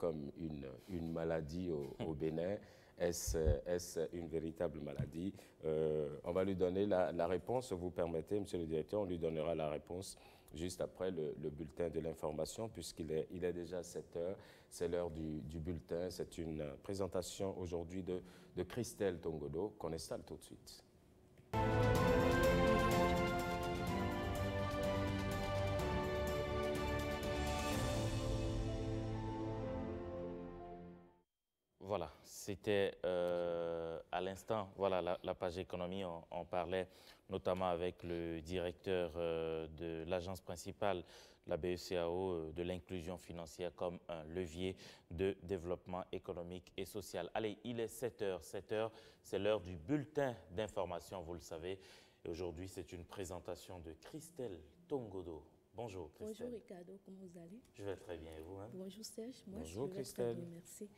comme une maladie au Bénin. Est-ce une véritable maladie? On va lui donner la réponse, vous permettez, monsieur le directeur, on lui donnera la réponse juste après le bulletin de l'information, puisqu'il est déjà 7 heures, c'est l'heure du bulletin. C'est une présentation aujourd'hui de Christelle Tongodo qu'on installe tout de suite. Voilà, c'était à l'instant, voilà la page économie, on parlait notamment avec le directeur de l'agence principale, la BECAO, de l'inclusion financière comme un levier de développement économique et social. Allez, il est 7 heures, c'est l'heure du bulletin d'information, vous le savez. Et aujourd'hui, c'est une présentation de Christelle Tongodo. Bonjour Christelle. Bonjour Ricardo, comment vous allez? Je vais très bien, et vous? Bonjour Serge, moi Bonjour, je vais Christelle. très bien, merci.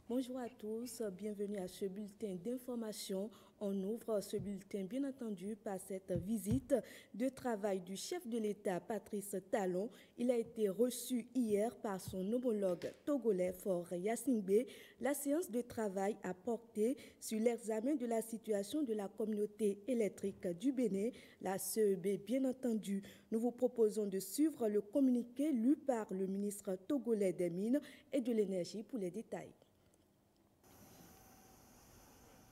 Bonjour à tous, bienvenue à ce bulletin d'information. On ouvre ce bulletin bien entendu par cette visite de travail du chef de l'État Patrice Talon. Il a été reçu hier par son homologue togolais Faure Gnassingbé. La séance de travail a porté sur l'examen de la situation de la communauté électrique du Bénin, la CEB bien entendu. Nous vous proposons de suivre le communiqué lu par le ministre togolais des Mines et de l'Énergie pour les détails.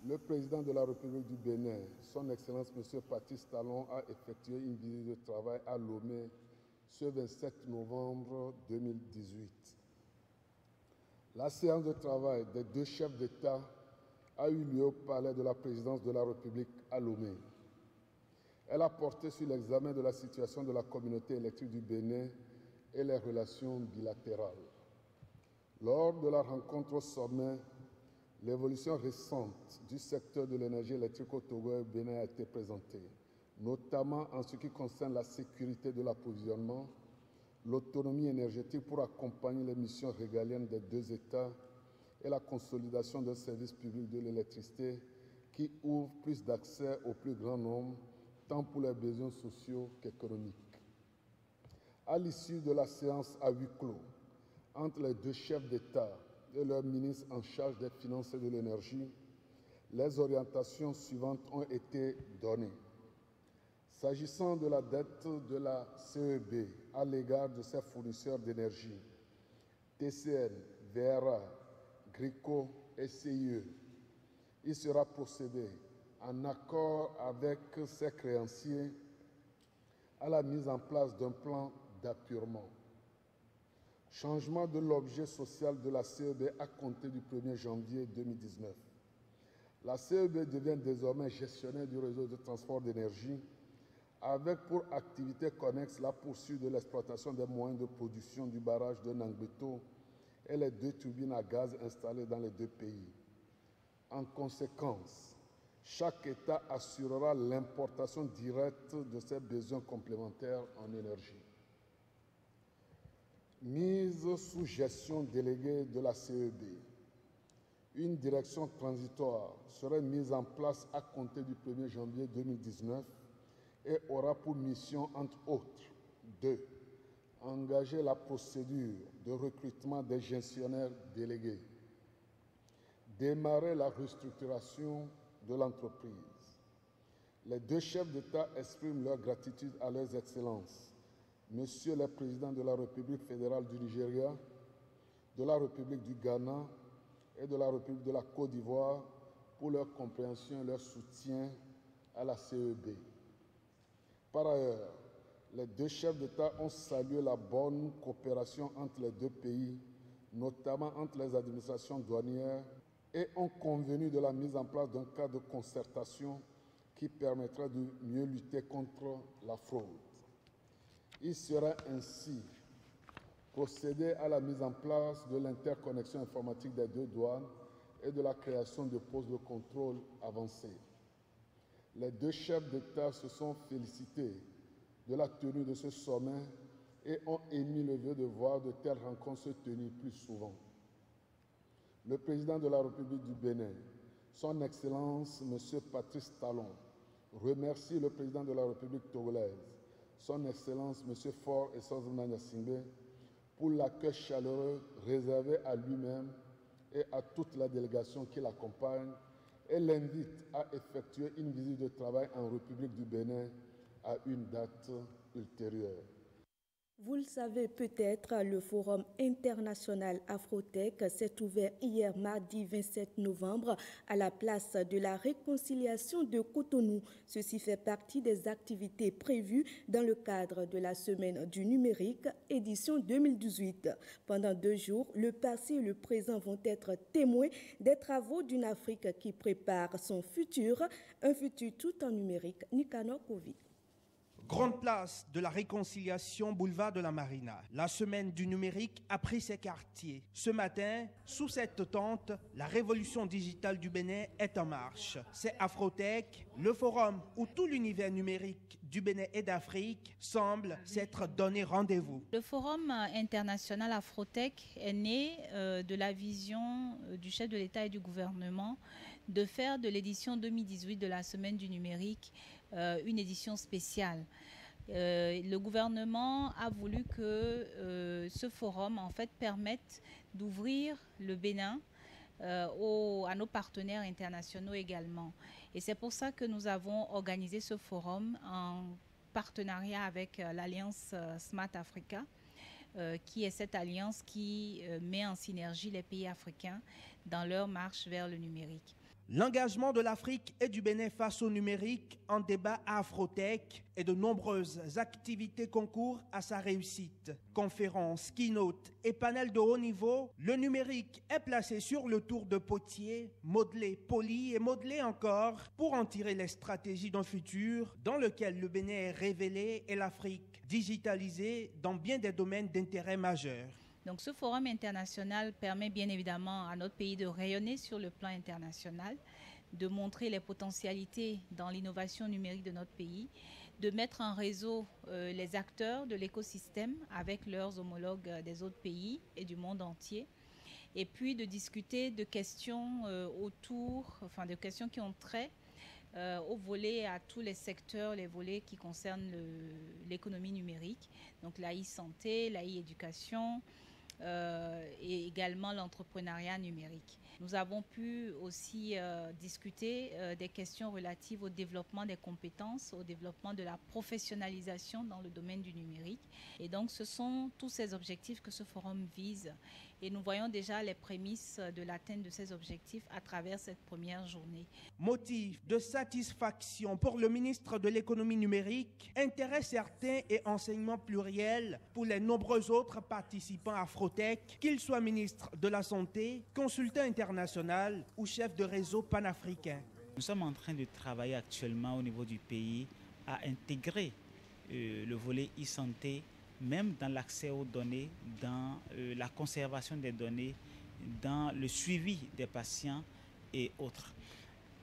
Le président de la République du Bénin, son Excellence M. Patrice Talon, a effectué une visite de travail à Lomé ce 27 novembre 2018. La séance de travail des deux chefs d'État a eu lieu au palais de la présidence de la République à Lomé. Elle a porté sur l'examen de la situation de la communauté électrique du Bénin et les relations bilatérales. Lors de la rencontre au sommet, l'évolution récente du secteur de l'énergie électrique au Togo et au Bénin a été présentée, notamment en ce qui concerne la sécurité de l'approvisionnement, l'autonomie énergétique pour accompagner les missions régaliennes des deux États et la consolidation d'un service public de l'électricité qui ouvre plus d'accès au plus grand nombre, tant pour les besoins sociaux qu'économiques. À l'issue de la séance à huis clos, entre les deux chefs d'État et leur ministre en charge des finances et de l'énergie, les orientations suivantes ont été données. S'agissant de la dette de la CEB à l'égard de ses fournisseurs d'énergie, TCN, VRA, GRICO et CIE, il sera procédé en accord avec ses créanciers à la mise en place d'un plan d'appurement. Changement de l'objet social de la CEB à compter du 1er janvier 2019. La CEB devient désormais gestionnaire du réseau de transport d'énergie avec pour activité connexe la poursuite de l'exploitation des moyens de production du barrage de Nangbeto et les deux turbines à gaz installées dans les deux pays. En conséquence, chaque État assurera l'importation directe de ses besoins complémentaires en énergie. Mise sous gestion déléguée de la CEB. Une direction transitoire serait mise en place à compter du 1er janvier 2019 et aura pour mission, entre autres, de engager la procédure de recrutement des gestionnaires délégués, démarrer la restructuration de l'entreprise. Les deux chefs d'État expriment leur gratitude à leurs excellences, Monsieur le Président de la République fédérale du Nigeria, de la République du Ghana et de la République de la Côte d'Ivoire pour leur compréhension et leur soutien à la CEB. Par ailleurs, les deux chefs d'État ont salué la bonne coopération entre les deux pays, notamment entre les administrations douanières, et ont convenu de la mise en place d'un cadre de concertation qui permettra de mieux lutter contre la fraude. Il sera ainsi procédé à la mise en place de l'interconnexion informatique des deux douanes et de la création de postes de contrôle avancés. Les deux chefs d'État se sont félicités de la tenue de ce sommet et ont émis le vœu de voir de telles rencontres se tenir plus souvent. Le président de la République du Bénin, son Excellence M. Patrice Talon, remercie le président de la République togolaise, son Excellence M. Faure Gnassingbé, pour l'accueil chaleureux réservé à lui-même et à toute la délégation qui l'accompagne et l'invite à effectuer une visite de travail en République du Bénin à une date ultérieure. Vous le savez peut-être, le Forum international Afrotech s'est ouvert hier mardi 27 novembre à la place de la réconciliation de Cotonou. Ceci fait partie des activités prévues dans le cadre de la Semaine du numérique, édition 2018. Pendant 2 jours, le passé et le présent vont être témoins des travaux d'une Afrique qui prépare son futur, un futur tout en numérique. Nicanor Kovi. Grande place de la réconciliation, boulevard de la Marina. La semaine du numérique a pris ses quartiers. Ce matin, sous cette tente, la révolution digitale du Bénin est en marche. C'est Afrotech, le forum où tout l'univers numérique du Bénin et d'Afrique semble s'être donné rendez-vous. Le forum international Afrotech est né de la vision du chef de l'État et du gouvernement de faire de l'édition 2018 de la semaine du numérique une édition spéciale. Le gouvernement a voulu que ce forum en fait permette d'ouvrir le Bénin à nos partenaires internationaux également. Et c'est pour ça que nous avons organisé ce forum en partenariat avec l'Alliance Smart Africa, qui est cette alliance qui met en synergie les pays africains dans leur marche vers le numérique. L'engagement de l'Afrique et du Bénin face au numérique en débat à Afrotech et de nombreuses activités concourent à sa réussite. Conférences, keynotes et panels de haut niveau, le numérique est placé sur le tour de potier, modelé, poli et modelé encore pour en tirer les stratégies d'un futur dans lequel le Bénin est révélé et l'Afrique digitalisée dans bien des domaines d'intérêt majeur. Donc ce forum international permet bien évidemment à notre pays de rayonner sur le plan international, de montrer les potentialités dans l'innovation numérique de notre pays, de mettre en réseau les acteurs de l'écosystème avec leurs homologues des autres pays et du monde entier, et puis de discuter de questions de questions qui ont trait au volet, à tous les secteurs, les volets qui concernent l'économie numérique, donc la e-santé, la e-éducation, et également l'entrepreneuriat numérique. Nous avons pu aussi discuter des questions relatives au développement des compétences, au développement de la professionnalisation dans le domaine du numérique. Et donc ce sont tous ces objectifs que ce forum vise. Et nous voyons déjà les prémices de l'atteinte de ces objectifs à travers cette première journée. Motif de satisfaction pour le ministre de l'économie numérique, intérêt certain et enseignement pluriel pour les nombreux autres participants à Afrotech, qu'ils soient ministres de la Santé, consultants international ou chef de réseau panafricain. Nous sommes en train de travailler actuellement au niveau du pays à intégrer le volet e-santé, même dans l'accès aux données, dans la conservation des données, dans le suivi des patients et autres.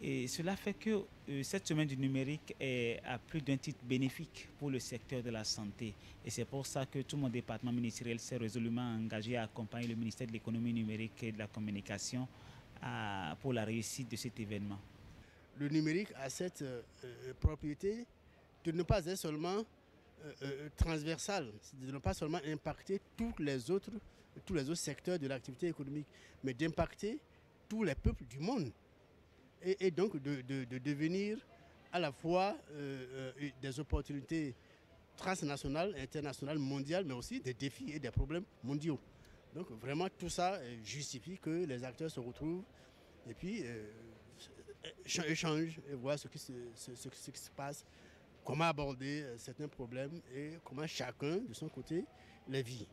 Et cela fait que cette semaine du numérique est à plus d'un titre bénéfique pour le secteur de la santé. Et c'est pour ça que tout mon département ministériel s'est résolument engagé à accompagner le ministère de l'économie numérique et de la communication pour la réussite de cet événement. Le numérique a cette propriété de ne pas être seulement transversal, de ne pas seulement impacter tous les autres secteurs de l'activité économique, mais d'impacter tous les peuples du monde. Et donc de devenir à la fois des opportunités transnationales, internationales, mondiales, mais aussi des défis et des problèmes mondiaux. Donc vraiment tout ça justifie que les acteurs se retrouvent et puis échangent et voient ce qui se passe, comment aborder certains problèmes et comment chacun de son côté les vit.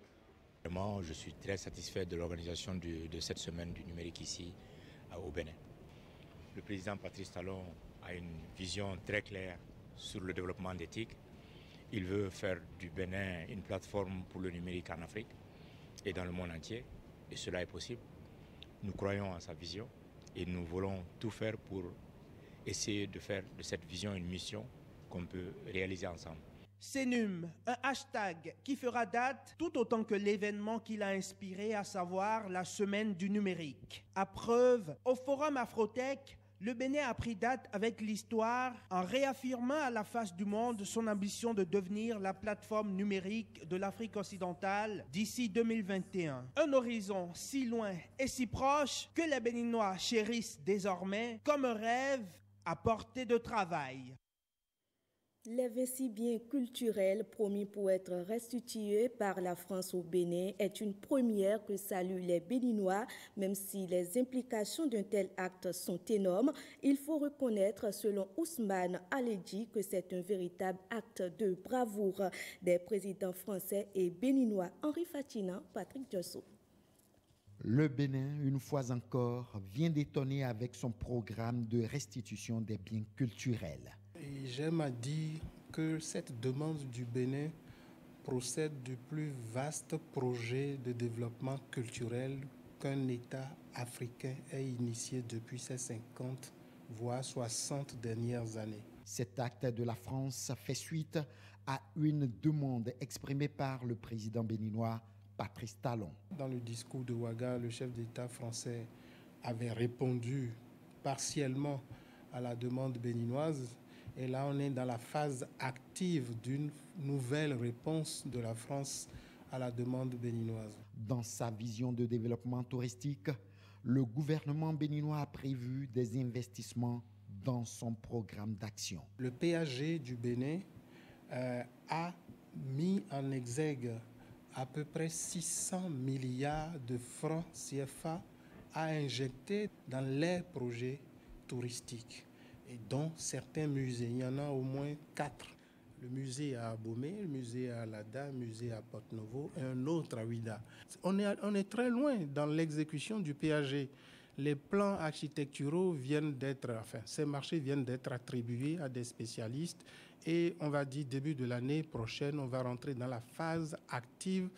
Vraiment, je suis très satisfait de l'organisation de cette semaine du numérique ici au Bénin. Le président Patrice Talon a une vision très claire sur le développement d'éthique. Il veut faire du Bénin une plateforme pour le numérique en Afrique et dans le monde entier. Et cela est possible. Nous croyons en sa vision et nous voulons tout faire pour essayer de faire de cette vision une mission qu'on peut réaliser ensemble. CNUM, un hashtag qui fera date tout autant que l'événement qui l'a inspiré, à savoir la semaine du numérique. À preuve, au Forum Afrotech, Le Bénin a pris date avec l'histoire en réaffirmant à la face du monde son ambition de devenir la plateforme numérique de l'Afrique occidentale d'ici 2021. Un horizon si loin et si proche que les Béninois chérissent désormais comme un rêve à portée de travail. Les 26 biens culturels promis pour être restitués par la France au Bénin est une première que saluent les Béninois. Même si les implications d'un tel acte sont énormes, il faut reconnaître, selon Ousmane Aledji, que c'est un véritable acte de bravoure des présidents français et béninois. Henri Fatina, Patrick Diosso. Le Bénin, une fois encore, vient d'étonner avec son programme de restitution des biens culturels. Et j'aime à dire que cette demande du Bénin procède du plus vaste projet de développement culturel qu'un État africain ait initié depuis ces 50, voire 60 dernières années. Cet acte de la France fait suite à une demande exprimée par le président béninois Patrice Talon. Dans le discours de Ouaga, le chef d'État français avait répondu partiellement à la demande béninoise. Et là, on est dans la phase active d'une nouvelle réponse de la France à la demande béninoise. Dans sa vision de développement touristique, le gouvernement béninois a prévu des investissements dans son programme d'action. Le PAG du Bénin a mis en exergue à peu près 600 milliards de francs CFA à injecter dans les projets touristiques. Et dont certains musées, il y en a au moins 4. Le musée à Abomey, le musée à Alada, le musée à Porte-Novo et un autre à Ouida. On est très loin dans l'exécution du PAG. Les plans architecturaux ces marchés viennent d'être attribués à des spécialistes et on va dire début de l'année prochaine, on va rentrer dans la phase active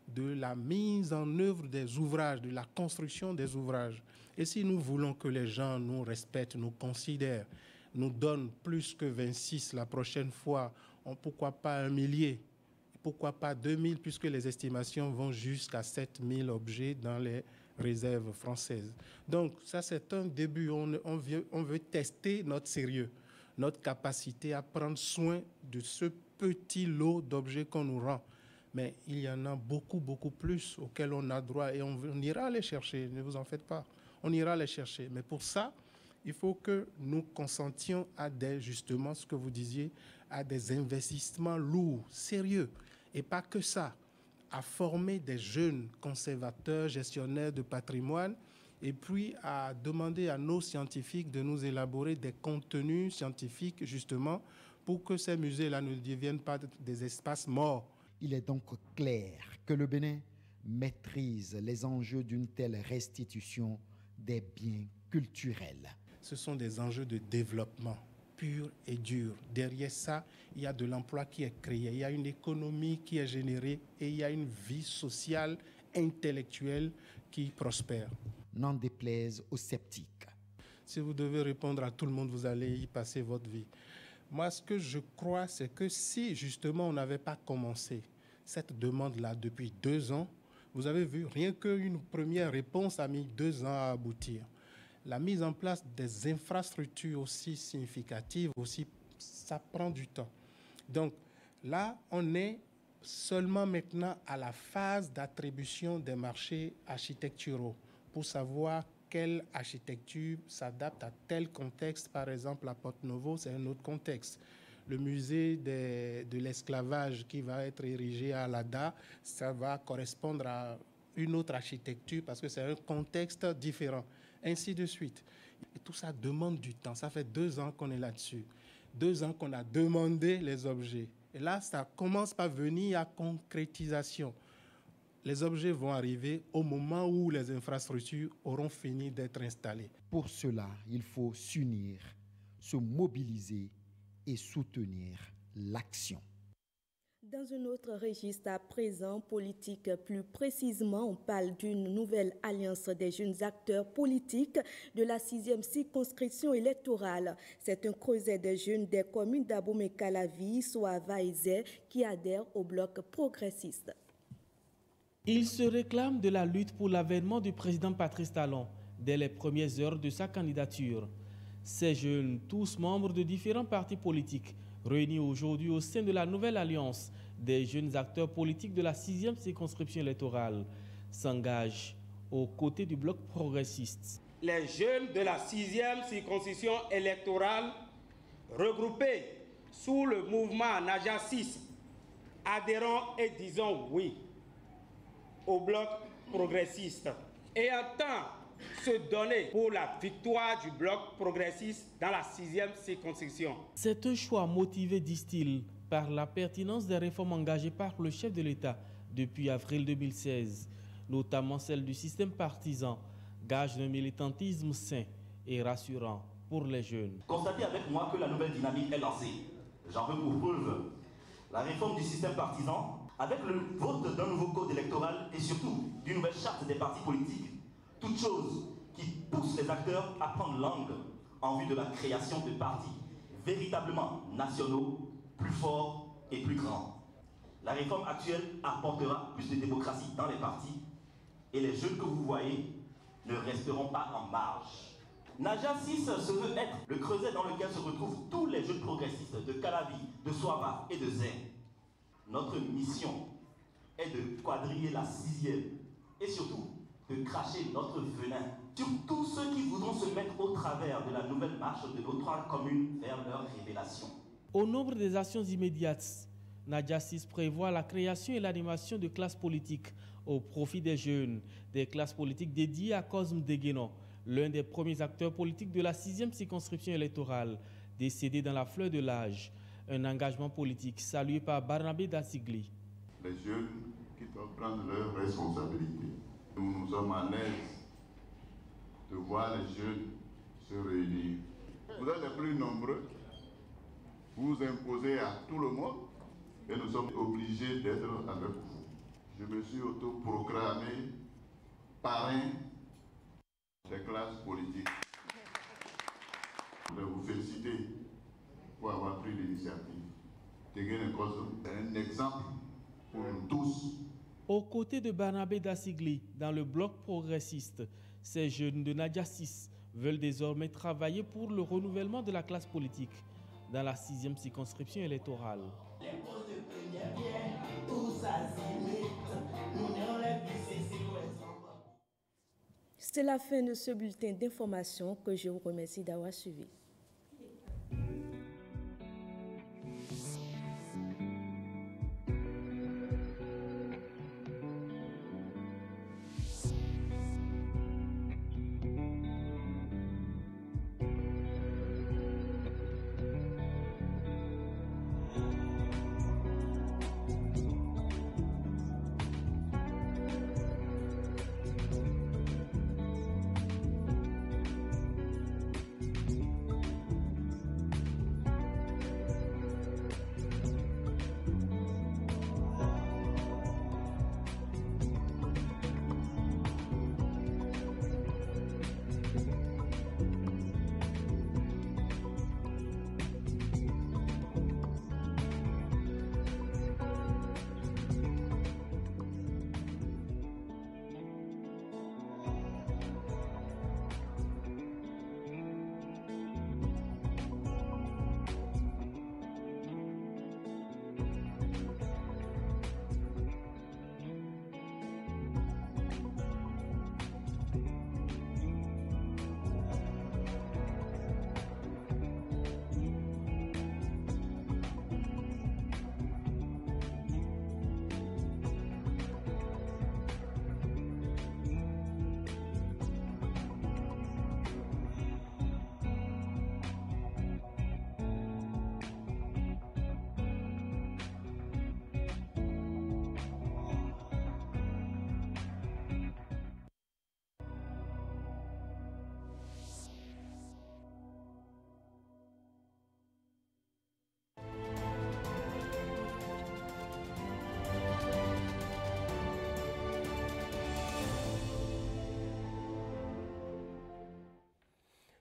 de la mise en œuvre des ouvrages, de la construction des ouvrages. Et si nous voulons que les gens nous respectent, nous considèrent, nous donnent plus que 26 la prochaine fois, pourquoi pas 1 millier, pourquoi pas 2000, puisque les estimations vont jusqu'à 7000 objets dans les réserves françaises. Donc ça, c'est un début. On veut tester notre sérieux, notre capacité à prendre soin de ce petit lot d'objets qu'on nous rend. Mais il y en a beaucoup, beaucoup plus auxquels on a droit et on ira les chercher, ne vous en faites pas. On ira les chercher. Mais pour ça, il faut que nous consentions à justement ce que vous disiez, à des investissements lourds, sérieux. Et pas que ça, à former des jeunes conservateurs, gestionnaires de patrimoine, et puis à demander à nos scientifiques de nous élaborer des contenus scientifiques, justement, pour que ces musées-là ne deviennent pas des espaces morts. Il est donc clair que le Bénin maîtrise les enjeux d'une telle restitution des biens culturels. Ce sont des enjeux de développement pur et dur. Derrière ça, il y a de l'emploi qui est créé, il y a une économie qui est générée et il y a une vie sociale, intellectuelle qui prospère. N'en déplaise aux sceptiques. Si vous devez répondre à tout le monde, vous allez y passer votre vie. Moi, ce que je crois, c'est que si justement on n'avait pas commencé cette demande-là depuis 2 ans, vous avez vu, rien qu'une première réponse a mis 2 ans à aboutir. La mise en place des infrastructures aussi significatives, ça prend du temps. Donc là, on est seulement maintenant à la phase d'attribution des marchés architecturaux pour savoir quelle architecture s'adapte à tel contexte. Par exemple, à Porte-Novo, c'est un autre contexte. Le musée de l'esclavage qui va être érigé à Alada, ça va correspondre à une autre architecture parce que c'est un contexte différent, ainsi de suite. Et tout ça demande du temps. Ça fait 2 ans qu'on est là-dessus. 2 ans qu'on a demandé les objets. Et là, ça commence par venir à concrétisation. Les objets vont arriver au moment où les infrastructures auront fini d'être installées. Pour cela, il faut s'unir, se mobiliser et soutenir l'action. Dans un autre registre à présent, politique plus précisément, on parle d'une nouvelle alliance des jeunes acteurs politiques de la 6e circonscription électorale. C'est un creuset des jeunes des communes d'Abomey-Calavi, Soava et Zé qui adhèrent au bloc progressiste. Il se réclame de la lutte pour l'avènement du président Patrice Talon dès les premières heures de sa candidature. Ces jeunes, tous membres de différents partis politiques, réunis aujourd'hui au sein de la nouvelle alliance des jeunes acteurs politiques de la 6e circonscription électorale, s'engagent aux côtés du bloc progressiste. Les jeunes de la 6e circonscription électorale, regroupés sous le mouvement Naja 6, adhérons et disons oui au bloc progressiste et entend se donner pour la victoire du bloc progressiste dans la 6e circonscription. C'est un choix motivé, disent-ils, par la pertinence des réformes engagées par le chef de l'État depuis avril 2016, notamment celle du système partisan, gage d'un militantisme sain et rassurant pour les jeunes. Constatez avec moi que la nouvelle dynamique est lancée. J'en veux pour preuve la réforme du système partisan, avec le vote d'un nouveau code électoral et surtout d'une nouvelle charte des partis politiques, toute chose qui pousse les acteurs à prendre langue en vue de la création de partis véritablement nationaux, plus forts et plus grands. La réforme actuelle apportera plus de démocratie dans les partis et les jeunes que vous voyez ne resteront pas en marge. Naja 6 se veut être le creuset dans lequel se retrouvent tous les jeunes progressistes de Calavi, de Soava et de Zé. Notre mission est de quadriller la 6e et surtout de cracher notre venin sur tous ceux qui voudront se mettre au travers de la nouvelle marche de nos 3 communes vers leur révélation. Au nombre des actions immédiates, Naja 6 prévoit la création et l'animation de classes politiques au profit des jeunes, des classes politiques dédiées à Cosme Deguénon, l'un des premiers acteurs politiques de la 6e circonscription électorale, décédé dans la fleur de l'âge. Un engagement politique salué par Barnabé Dassigli. Les jeunes qui doivent prendre leurs responsabilités. Nous sommes à l'aise de voir les jeunes se réunir. Vous êtes les plus nombreux, vous imposez à tout le monde et nous sommes obligés d'être avec vous. Je me suis autoproclamé parrain des classes politiques. Je voulais vous féliciter pour avoir pris l'initiative. Deguénon Cosme est un exemple pour nous tous. Aux côtés de Barnabé Dassigli, dans le bloc progressiste, ces jeunes de Naja 6 veulent désormais travailler pour le renouvellement de la classe politique dans la 6e circonscription électorale. C'est la fin de ce bulletin d'information que je vous remercie d'avoir suivi.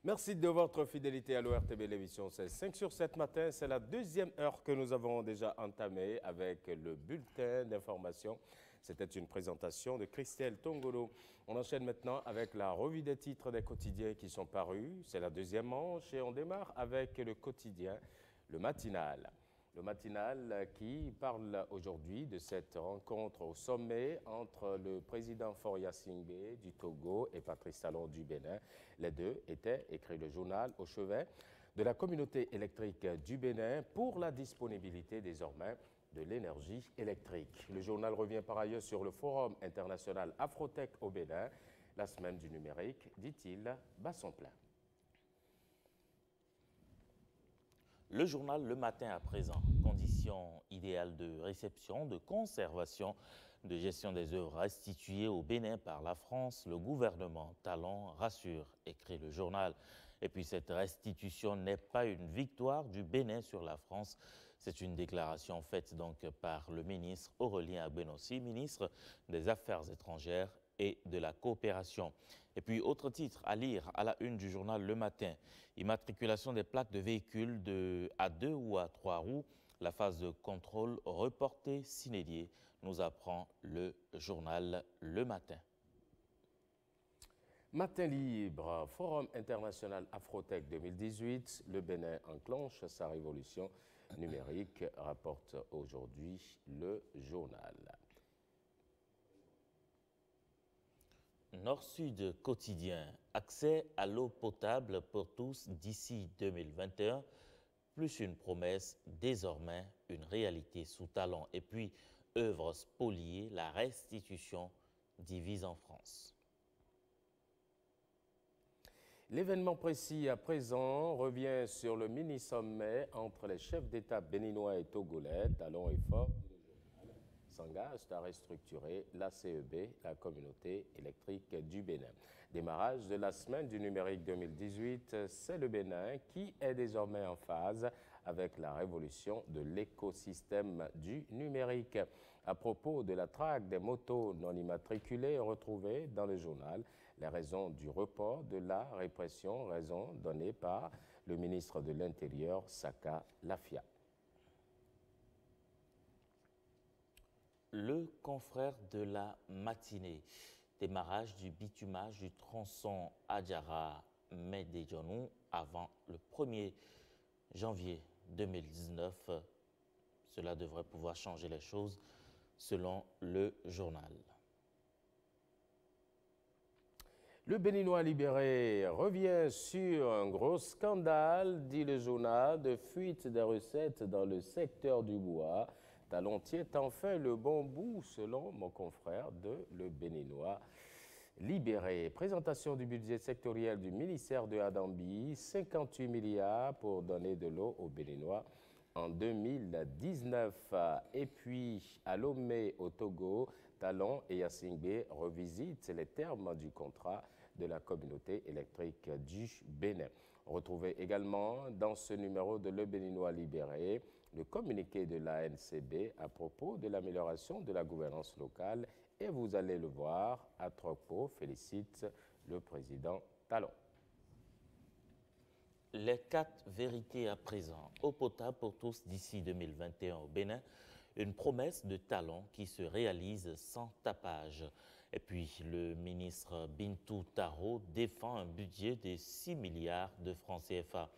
Merci de votre fidélité à l'ORTB, l'émission c'est 5 sur 7 matin. C'est la deuxième heure que nous avons déjà entamée avec le bulletin d'information. C'était une présentation de Christelle Tongolo. On enchaîne maintenant avec la revue des titres des quotidiens qui sont parus. C'est la deuxième manche et on démarre avec le quotidien, le matinal. Le matinal qui parle aujourd'hui de cette rencontre au sommet entre le président Faure Singbe du Togo et Patrice Talon du Bénin. Les deux étaient, écrit le journal, au chevet de la communauté électrique du Bénin pour la disponibilité désormais de l'énergie électrique. Le journal revient par ailleurs sur le forum international Afrotech au Bénin, la semaine du numérique, dit-il, bat son plein. Le journal Le Matin à présent, conditions idéales de réception, de conservation, de gestion des œuvres restituées au Bénin par la France, le gouvernement Talon rassure, écrit le journal. Et puis cette restitution n'est pas une victoire du Bénin sur la France, c'est une déclaration faite donc par le ministre Aurélien Agbenossi, ministre des Affaires étrangères et de la coopération. Et puis, autre titre à lire à la une du journal Le Matin, immatriculation des plaques de véhicules à 2 ou à 3 roues, la phase de contrôle reportée s'inédiée, nous apprend le journal Le Matin. Matin libre, Forum international Afrotech 2018, le Bénin enclenche sa révolution numérique, rapporte aujourd'hui le journal. Nord-Sud quotidien, accès à l'eau potable pour tous d'ici 2021, plus une promesse, désormais une réalité sous Talon. Et puis, œuvres spoliées, la restitution divise en France. L'événement précis à présent revient sur le mini-sommet entre les chefs d'État béninois et togolais. Talon et Faure s'engagent à restructurer la CEB, la communauté électrique du Bénin. Démarrage de la semaine du numérique 2018, c'est le Bénin qui est désormais en phase avec la révolution de l'écosystème du numérique. À propos de la traque des motos non immatriculées retrouvées dans le journal, les raisons du report de la répression, raison donnée par le ministre de l'Intérieur, Saka Lafia. Le confrère de la matinée, démarrage du bitumage du tronçon Adjara-Médéjonou avant le 1er janvier 2019. Cela devrait pouvoir changer les choses selon le journal. Le Béninois libéré revient sur un gros scandale, dit le journal, de fuite des recettes dans le secteur du bois. Talon tient enfin le bon bout, selon mon confrère de Le Béninois libéré. Présentation du budget sectoriel du ministère de Adambi, 58 milliards pour donner de l'eau aux Béninois en 2019. Et puis, à Lomé, au Togo, Talon et Yassingbe revisitent les termes du contrat de la communauté électrique du Bénin. Retrouvez également dans ce numéro de Le Béninois libéré le communiqué de l'ANCB à propos de l'amélioration de la gouvernance locale et vous allez le voir, Atropo félicite le président Talon. Les 4 vérités à présent, eau potable pour tous d'ici 2021 au Bénin, une promesse de Talon qui se réalise sans tapage. Et puis le ministre Bintou Taro défend un budget de 6 milliards de francs CFA.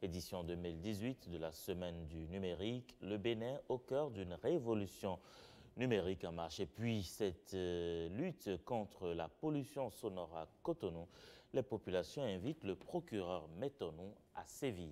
Édition 2018 de la Semaine du numérique, le Bénin au cœur d'une révolution numérique en marche. Et puis cette lutte contre la pollution sonore à Cotonou, les populations invitent le procureur Métonou à sévir.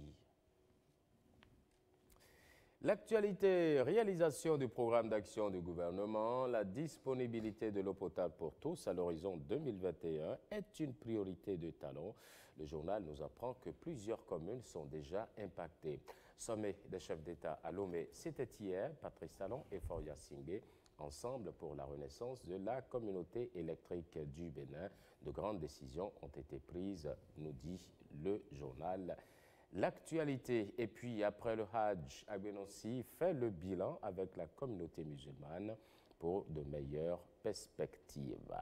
L'actualité, réalisation du programme d'action du gouvernement, la disponibilité de l'eau potable pour tous à l'horizon 2021 est une priorité de Talon. Le journal nous apprend que plusieurs communes sont déjà impactées. Sommet des chefs d'État à Lomé, c'était hier, Patrice Talon et Faure Singbe, ensemble pour la renaissance de la communauté électrique du Bénin. De grandes décisions ont été prises, nous dit le journal. L'actualité, et puis après le Hajj, Agbenossi fait le bilan avec la communauté musulmane pour de meilleures perspectives.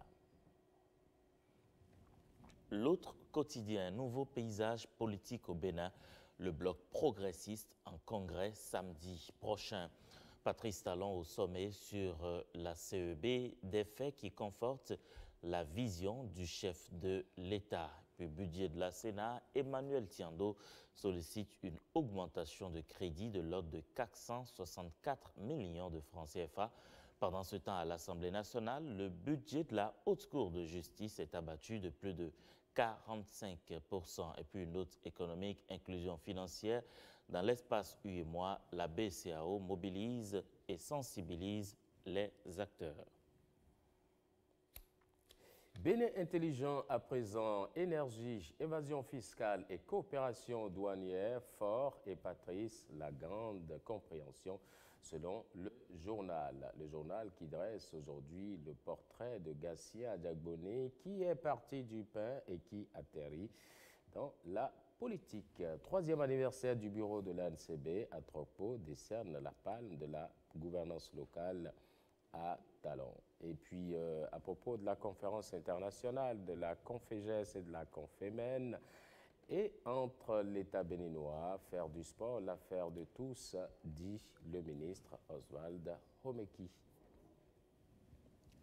L'autre quotidien, nouveau paysage politique au Bénin, le bloc progressiste en congrès samedi prochain. Patrice Talon au sommet sur la CEB, des faits qui confortent la vision du chef de l'État. Puis budget de la Sénat, Emmanuel Tiando sollicite une augmentation de crédit de l'ordre de 464 millions de francs CFA. Pendant ce temps, à l'Assemblée nationale, le budget de la Haute Cour de justice est abattu de plus de 45%. Et puis une note économique, inclusion financière. Dans l'espace UEMOA, la BCAO mobilise et sensibilise les acteurs. Bénin intelligent à présent, énergie, évasion fiscale et coopération douanière, fort et Patrice, la grande compréhension, selon le journal qui dresse aujourd'hui le portrait de Gatien Adjagboné, qui est parti du pain et qui atterrit dans la politique. 3e anniversaire du bureau de l'ANCB à Troppo décerne la palme de la gouvernance locale à Talon. Et puis, à propos de la conférence internationale de la Conféges et de la Confémen, et entre l'État béninois, faire du sport, l'affaire de tous, dit le ministre Oswald Homeki.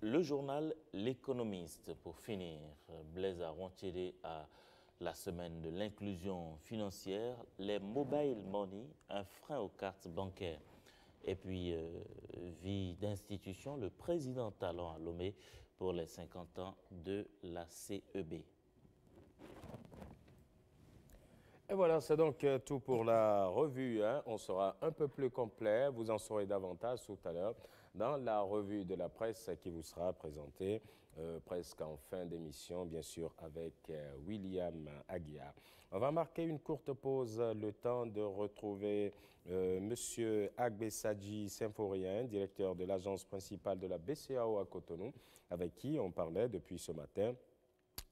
Le journal L'Économiste, pour finir, Blaise Arontiéré à la semaine de l'inclusion financière, les mobile money, un frein aux cartes bancaires. Et puis, vie d'institution, le président Talon à Lomé pour les 50 ans de la CEB. Et voilà, c'est donc tout pour la revue. On sera un peu plus complet, vous en saurez davantage tout à l'heure dans la revue de la presse qui vous sera présentée presque en fin d'émission, bien sûr, avec William Aguiar. On va marquer une courte pause, le temps de retrouver M. Agbesadji Symphorien, directeur de l'agence principale de la BCAO à Cotonou, avec qui on parlait depuis ce matin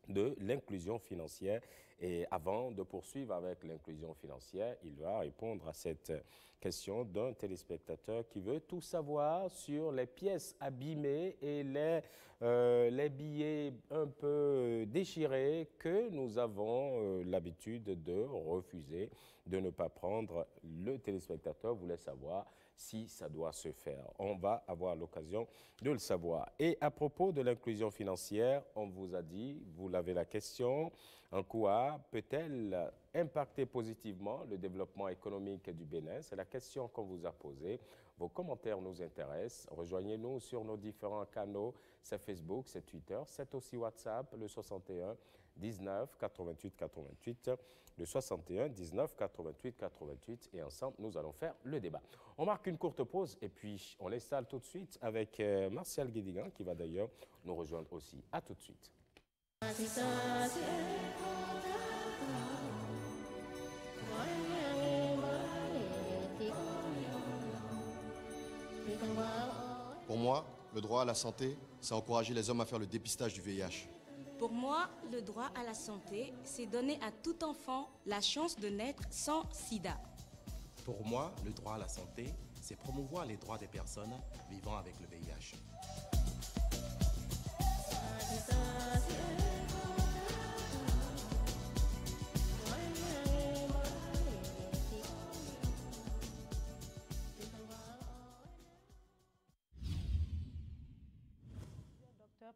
de l'inclusion financière. Et avant de poursuivre avec l'inclusion financière, il va répondre à cette question d'un téléspectateur qui veut tout savoir sur les pièces abîmées et les billets un peu déchirés que nous avons l'habitude de refuser, de ne pas prendre. Le téléspectateur voulait savoir si ça doit se faire. On va avoir l'occasion de le savoir. Et à propos de l'inclusion financière, on vous a dit, vous l'avez la question, en quoi peut-elle impacter positivement le développement économique du Bénin? C'est la question qu'on vous a posée. Vos commentaires nous intéressent. Rejoignez-nous sur nos différents canaux. C'est Facebook, c'est Twitter, c'est aussi WhatsApp, le 61 19 88 88, le 61 19 88 88. Et ensemble, nous allons faire le débat. On marque une courte pause et puis on l'installe tout de suite avec Martial Guédigan qui va d'ailleurs nous rejoindre aussi. À tout de suite. Pour moi, le droit à la santé, c'est encourager les hommes à faire le dépistage du VIH. Pour moi, le droit à la santé, c'est donner à tout enfant la chance de naître sans sida. Pour moi, le droit à la santé, c'est promouvoir les droits des personnes vivant avec le VIH.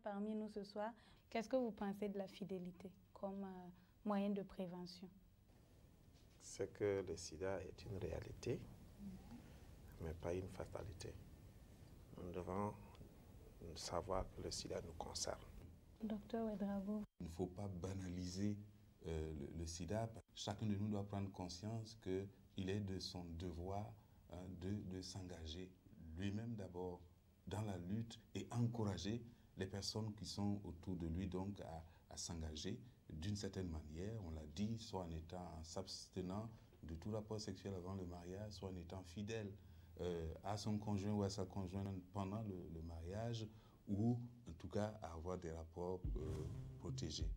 Parmi nous ce soir, qu'est-ce que vous pensez de la fidélité comme moyen de prévention? C'est que le sida est une réalité, mais pas une fatalité. Nous devons savoir que le sida nous concerne. Docteur Ouedraogo. Il ne faut pas banaliser le sida. Chacun de nous doit prendre conscience qu'il est de son devoir de s'engager lui-même d'abord dans la lutte et encourager les personnes qui sont autour de lui donc à s'engager d'une certaine manière, on l'a dit, soit en s'abstenant de tout rapport sexuel avant le mariage, soit en étant fidèle à son conjoint ou à sa conjointe pendant le mariage, ou en tout cas à avoir des rapports protégés.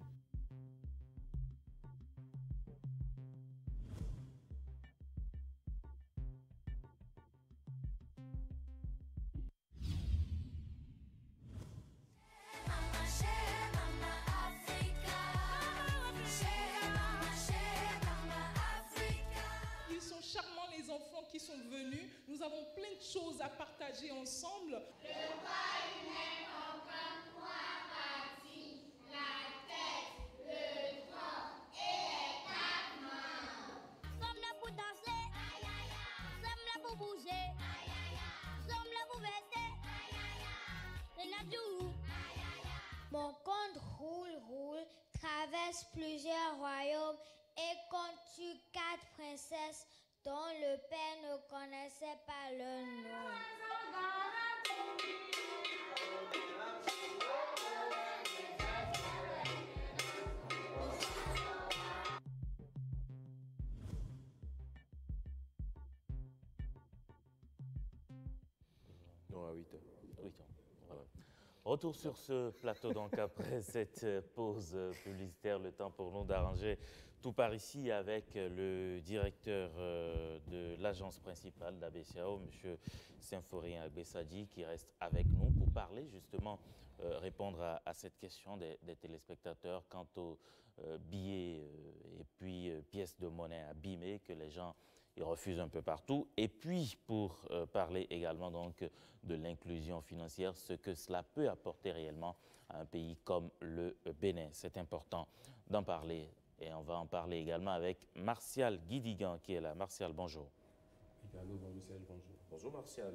choses à partager ensemble. Le corps humain comprend 3 parties, la tête, le tronc et les 4 membres. Sommes là pour danser, sommes là pour bouger, sommes là pour fêter, Mon conte roule, traverse plusieurs royaumes et compte sur 4 princesses dont le père ne connaissait pas le nom. Non, à 8 heures. 8 ans. Voilà. Retour sur ce plateau, donc après cette pause publicitaire, le temps pour nous d'arranger tout par ici avec le directeur de l'agence principale d'ABCAO, M. Symphorien Agbessadji, qui reste avec nous pour parler justement, répondre à cette question des téléspectateurs quant aux billets et puis pièces de monnaie abîmées que les gens ils refusent un peu partout. Et puis, pour parler également donc de l'inclusion financière, ce que cela peut apporter réellement à un pays comme le Bénin. C'est important d'en parler. Et on va en parler également avec Martial Guidigan qui est là. Martial, bonjour. Martial, bonjour. Bonjour, Martial.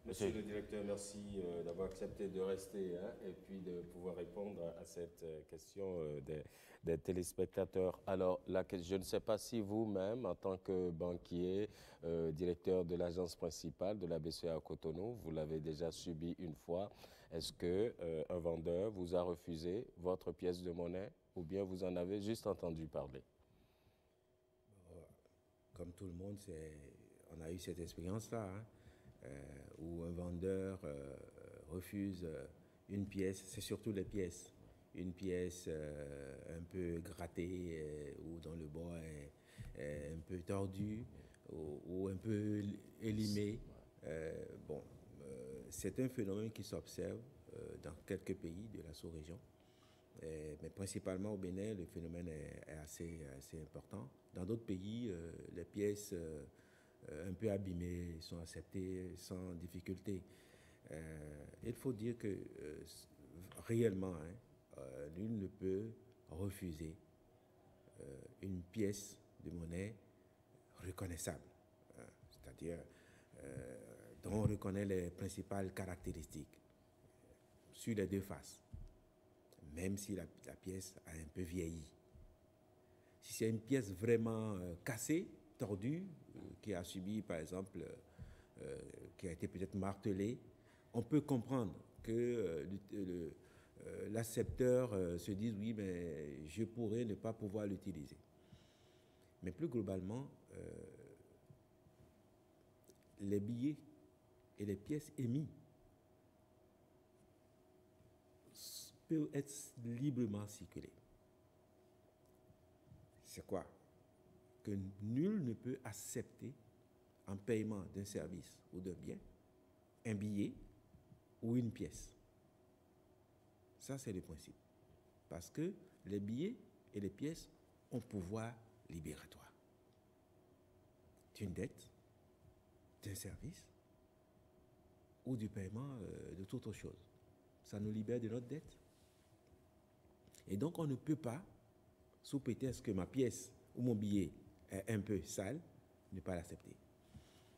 Monsieur le directeur, merci d'avoir accepté de rester et puis de pouvoir répondre à cette question des téléspectateurs. Alors, je ne sais pas si vous-même, en tant que banquier, directeur de l'agence principale de la BCA à Cotonou, vous l'avez déjà subi une fois. Est-ce qu'un vendeur vous a refusé votre pièce de monnaie ou bien vous en avez juste entendu parler? Comme tout le monde, on a eu cette expérience-là. Où un vendeur refuse une pièce, c'est surtout les pièces, une pièce un peu grattée ou dont le bord est un peu tordu ou un peu élimé. C'est un phénomène qui s'observe dans quelques pays de la sous-région, mais principalement au Bénin, le phénomène est assez important. Dans d'autres pays, les pièces un peu abîmés sont acceptés sans difficulté. Il faut dire que réellement, nul ne peut refuser une pièce de monnaie reconnaissable, c'est-à-dire dont on reconnaît les principales caractéristiques sur les deux faces, même si la pièce a un peu vieilli. Si c'est une pièce vraiment cassée, tordue, qui a subi, par exemple, qui a été peut-être martelée, on peut comprendre que l'accepteur se dise oui, mais je pourrais ne pas pouvoir l'utiliser. Mais plus globalement, les billets et les pièces émises peuvent être librement circulées. C'est quoi? Que nul ne peut accepter en paiement d'un service ou d'un bien un billet ou une pièce. Ça, c'est le principe. Parce que les billets et les pièces ont pouvoir libératoire d'une dette, d'un service ou du paiement de toute autre chose. Ça nous libère de notre dette. Et donc, on ne peut pas, sous prétexte que ma pièce ou mon billet est un peu sale, ne pas l'accepter.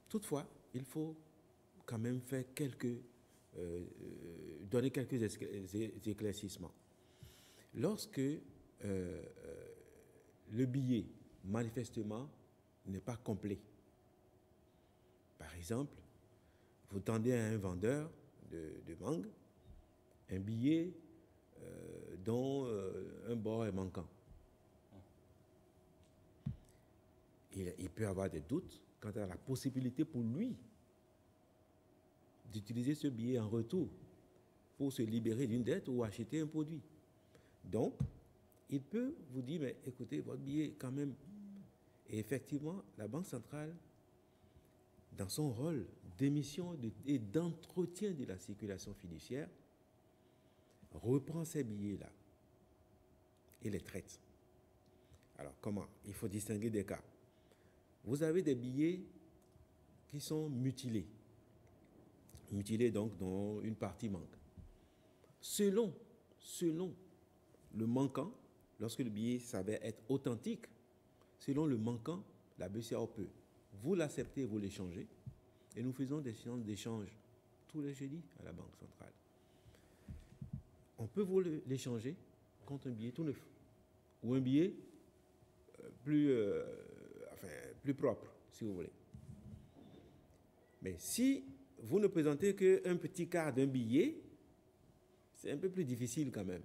Toutefois, il faut quand même faire donner quelques éclaircissements. Lorsque le billet, manifestement, n'est pas complet, par exemple, vous tendez à un vendeur de mangue un billet dont un bord est manquant. Il peut avoir des doutes quant à la possibilité pour lui d'utiliser ce billet en retour pour se libérer d'une dette ou acheter un produit. Donc, il peut vous dire, mais écoutez, votre billet quand même. Et effectivement, la Banque centrale, dans son rôle d'émission et d'entretien de la circulation fiduciaire, reprend ces billets-là et les traite. Alors, comment? Il faut distinguer des cas. Vous avez des billets qui sont mutilés. Mutilés donc dont une partie manque. Selon le manquant, lorsque le billet s'avère être authentique, selon le manquant, la BCEAO peut vous l'accepter, vous l'échanger, et nous faisons des séances d'échange tous les jeudis à la Banque centrale. On peut vous l'échanger contre un billet tout neuf, ou un billet plus propre, si vous voulez. Mais si vous ne présentez qu'un petit quart d'un billet, c'est un peu plus difficile quand même.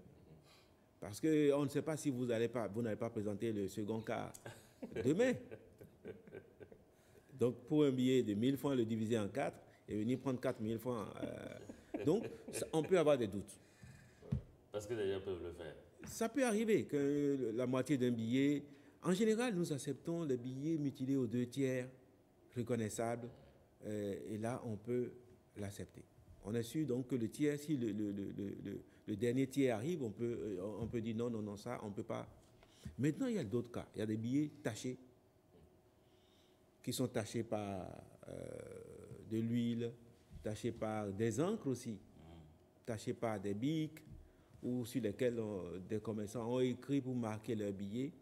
Parce qu'on ne sait pas si vous n'allez pas présenter le second quart demain. Donc, pour un billet de 1000 francs, le diviser en 4 et venir prendre 4000 francs. Donc, on peut avoir des doutes. Parce que les gens peuvent le faire. Ça peut arriver que la moitié d'un billet... En général, nous acceptons les billets mutilés aux 2 tiers, reconnaissables, et là, on peut l'accepter. On est sûr donc que le tiers, si le dernier tiers arrive, on peut dire non, ça, on ne peut pas. Maintenant, il y a d'autres cas. Il y a des billets tachés, qui sont tachés par de l'huile, tachés par des encres aussi, tachés par des bics, ou sur lesquels des commerçants ont écrit pour marquer leurs billets,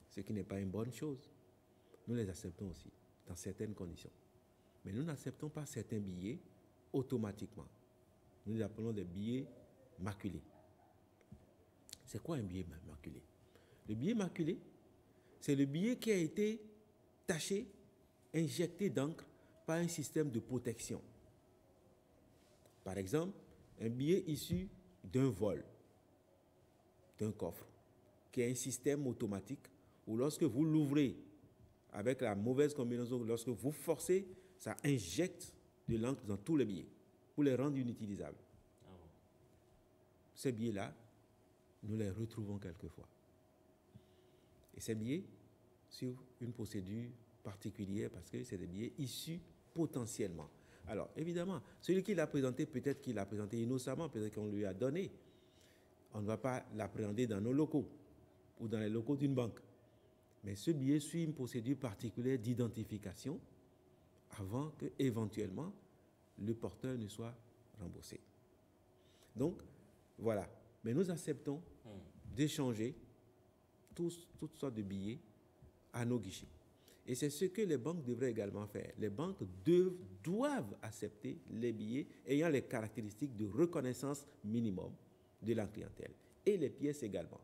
ce qui n'est pas une bonne chose. Nous les acceptons aussi, dans certaines conditions. Mais nous n'acceptons pas certains billets automatiquement. Nous les appelons des billets maculés. C'est quoi un billet maculé? Le billet maculé, c'est le billet qui a été taché, injecté d'encre par un système de protection. Par exemple, un billet issu d'un vol, d'un coffre, qui a un système automatique où lorsque vous l'ouvrez avec la mauvaise combinaison, lorsque vous forcez, ça injecte de l'encre dans tous les billets pour les rendre inutilisables. Ces billets-là, nous les retrouvons quelquefois. Et ces billets suivent une procédure particulière parce que c'est des billets issus potentiellement. Alors, évidemment, celui qui l'a présenté, peut-être qu'il l'a présenté innocemment, peut-être qu'on lui a donné. On ne va pas l'appréhender dans nos locaux ou dans les locaux d'une banque. Mais ce billet suit une procédure particulière d'identification avant que, éventuellement, le porteur ne soit remboursé. Donc, voilà. Mais nous acceptons d'échanger toutes sortes de billets à nos guichets. Et c'est ce que les banques devraient également faire. Les banques doivent accepter les billets ayant les caractéristiques de reconnaissance minimum de la clientèle. Et les pièces également.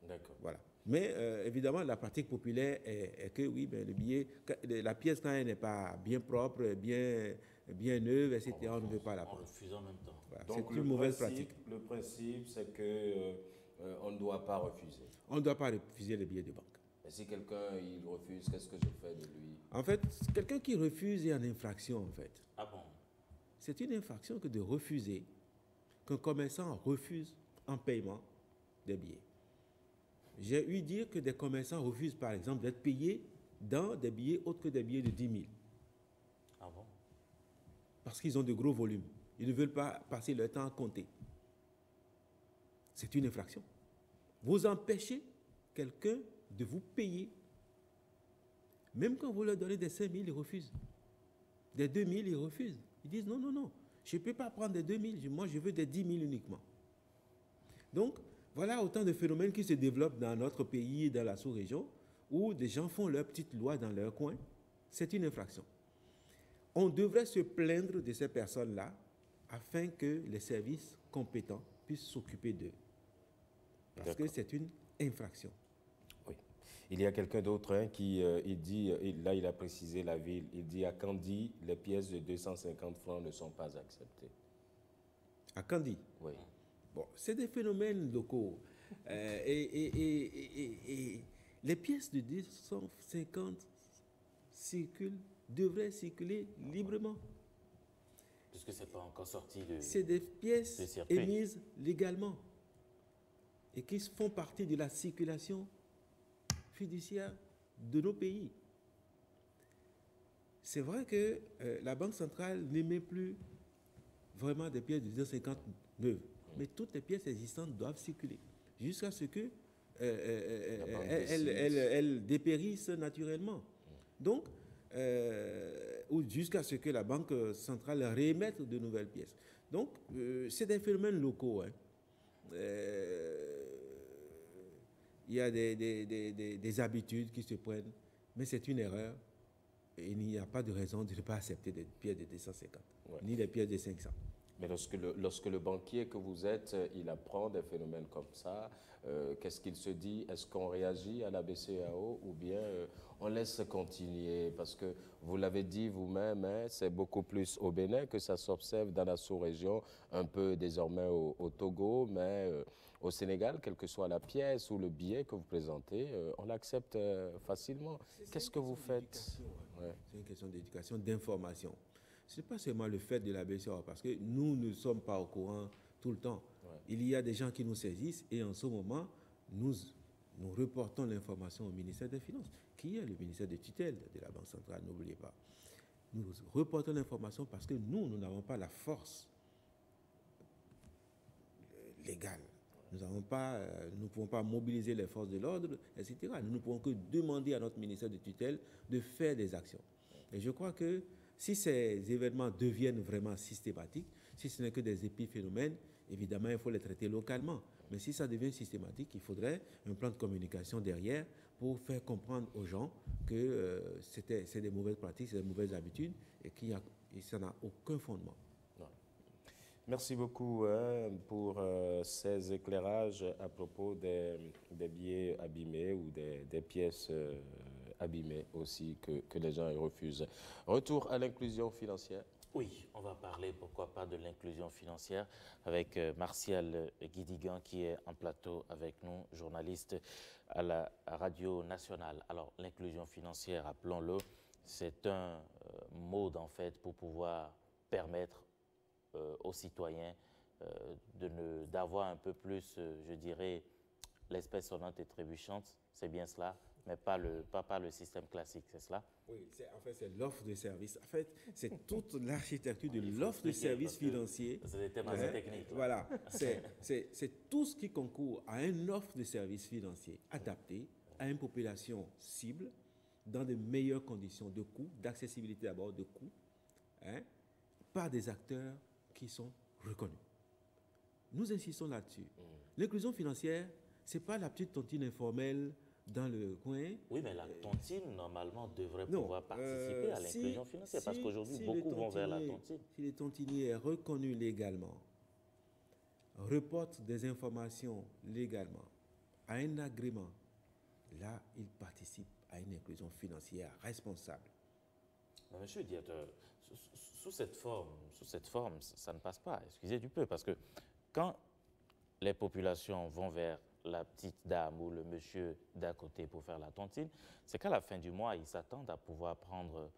D'accord. Voilà. Mais évidemment, la pratique populaire est que oui, ben, le billet, la pièce, quand elle n'est pas bien propre, bien neuve, etc., on ne veut pas la prendre. On refuse en même temps. Voilà. Donc c'est une mauvaise pratique. Le principe, c'est qu'on ne doit pas refuser. On ne doit pas refuser les billets de banque. Et si quelqu'un il refuse, qu'est-ce que je fais de lui? En fait, quelqu'un qui refuse est en infraction, en fait. Ah bon? C'est une infraction que de refuser, qu'un commerçant refuse en paiement des billets. J'ai eu dire que des commerçants refusent, par exemple, d'être payés dans des billets autres que des billets de 10 000. Ah bon? Parce qu'ils ont de gros volumes. Ils ne veulent pas passer leur temps à compter. C'est une infraction. Vous empêchez quelqu'un de vous payer. Même quand vous leur donnez des 5 000, ils refusent. Des 2 000, ils refusent. Ils disent non, je ne peux pas prendre des 2 000, moi je veux des 10 000 uniquement. Donc, voilà autant de phénomènes qui se développent dans notre pays et dans la sous-région, où des gens font leur petite loi dans leur coin. C'est une infraction. On devrait se plaindre de ces personnes-là afin que les services compétents puissent s'occuper d'eux. Parce que c'est une infraction. Oui. Il y a quelqu'un d'autre qui il dit, là il a précisé la ville, il dit à Candy, les pièces de 250 francs ne sont pas acceptées. À Candy? Oui. Bon, c'est des phénomènes locaux. Et les pièces de 250 devraient circuler librement. Puisque ce n'est pas encore sorti de... C'est des pièces émises légalement et qui font partie de la circulation fiduciaire de nos pays. C'est vrai que la Banque centrale n'émet plus vraiment des pièces de 250 neuves. Mais toutes les pièces existantes doivent circuler jusqu'à ce que elles dépérissent naturellement. Donc, ou jusqu'à ce que la Banque centrale réémette de nouvelles pièces. Donc, c'est des phénomènes locaux. Hein. Il y a des habitudes qui se prennent, mais c'est une erreur. Et il n'y a pas de raison de ne pas accepter des pièces de 250, ni des pièces de 500. Mais lorsque le banquier que vous êtes, il apprend des phénomènes comme ça, qu'est-ce qu'il se dit? Est-ce qu'on réagit à la BCEAO ou bien on laisse continuer? Parce que vous l'avez dit vous-même, hein, c'est beaucoup plus au Bénin que ça s'observe dans la sous-région, un peu désormais au Togo, mais au Sénégal, quelle que soit la pièce ou le billet que vous présentez, on l'accepte facilement. Qu'est-ce que vous faites? C'est une question d'éducation, d'information. Ce n'est pas seulement le fait de la BCEAO, parce que nous ne sommes pas au courant tout le temps. Il y a des gens qui nous saisissent et en ce moment, nous reportons l'information au ministère des Finances, qui est le ministère de tutelle de la Banque centrale, n'oubliez pas. Nous reportons l'information parce que nous n'avons pas la force légale. Nous ne pouvons pas mobiliser les forces de l'ordre, etc. Nous ne pouvons que demander à notre ministère de tutelle de faire des actions. Et je crois que si ces événements deviennent vraiment systématiques, si ce n'est que des épiphénomènes, évidemment, il faut les traiter localement. Mais si ça devient systématique, il faudrait un plan de communication derrière pour faire comprendre aux gens que c'est des mauvaises pratiques, c'est des mauvaises habitudes et qu'il ça n'a aucun fondement. Merci beaucoup pour ces éclairages à propos des billets abîmés ou des pièces abîmées aussi que les gens refusent. Retour à l'inclusion financière. Oui, on va parler, pourquoi pas, de l'inclusion financière avec Martial Guidigan qui est en plateau avec nous, journaliste à la Radio Nationale. Alors, l'inclusion financière, appelons-le, c'est un mode en fait pour pouvoir permettre aux citoyens d'avoir un peu plus, je dirais, l'espèce sonnante et trébuchante, c'est bien cela, mais pas le système classique, c'est cela? Oui, en fait, c'est l'offre de services. En fait, c'est toute l'architecture de l'offre de services financiers. C'est des thèmes assez techniques. Voilà, c'est tout ce qui concourt à une offre de services financiers adaptée à une population cible dans de meilleures conditions de coût, d'accessibilité d'abord, de coût, hein, par des acteurs qui sont reconnus. Nous insistons là-dessus. L'inclusion financière, ce n'est pas la petite tontine informelle dans le coin. Oui, mais la tontine, normalement, devrait pouvoir participer à l'inclusion financière, parce qu'aujourd'hui, beaucoup vont vers la tontine. Si le tontinier est reconnu légalement, reporte des informations légalement, a un agrément, là, il participe à une inclusion financière responsable. Mais monsieur le directeur, sous cette forme, ça ne passe pas, excusez du peu, parce que quand les populations vont vers la petite dame ou le monsieur d'à côté pour faire la tontine, c'est qu'à la fin du mois, ils s'attendent à pouvoir prendre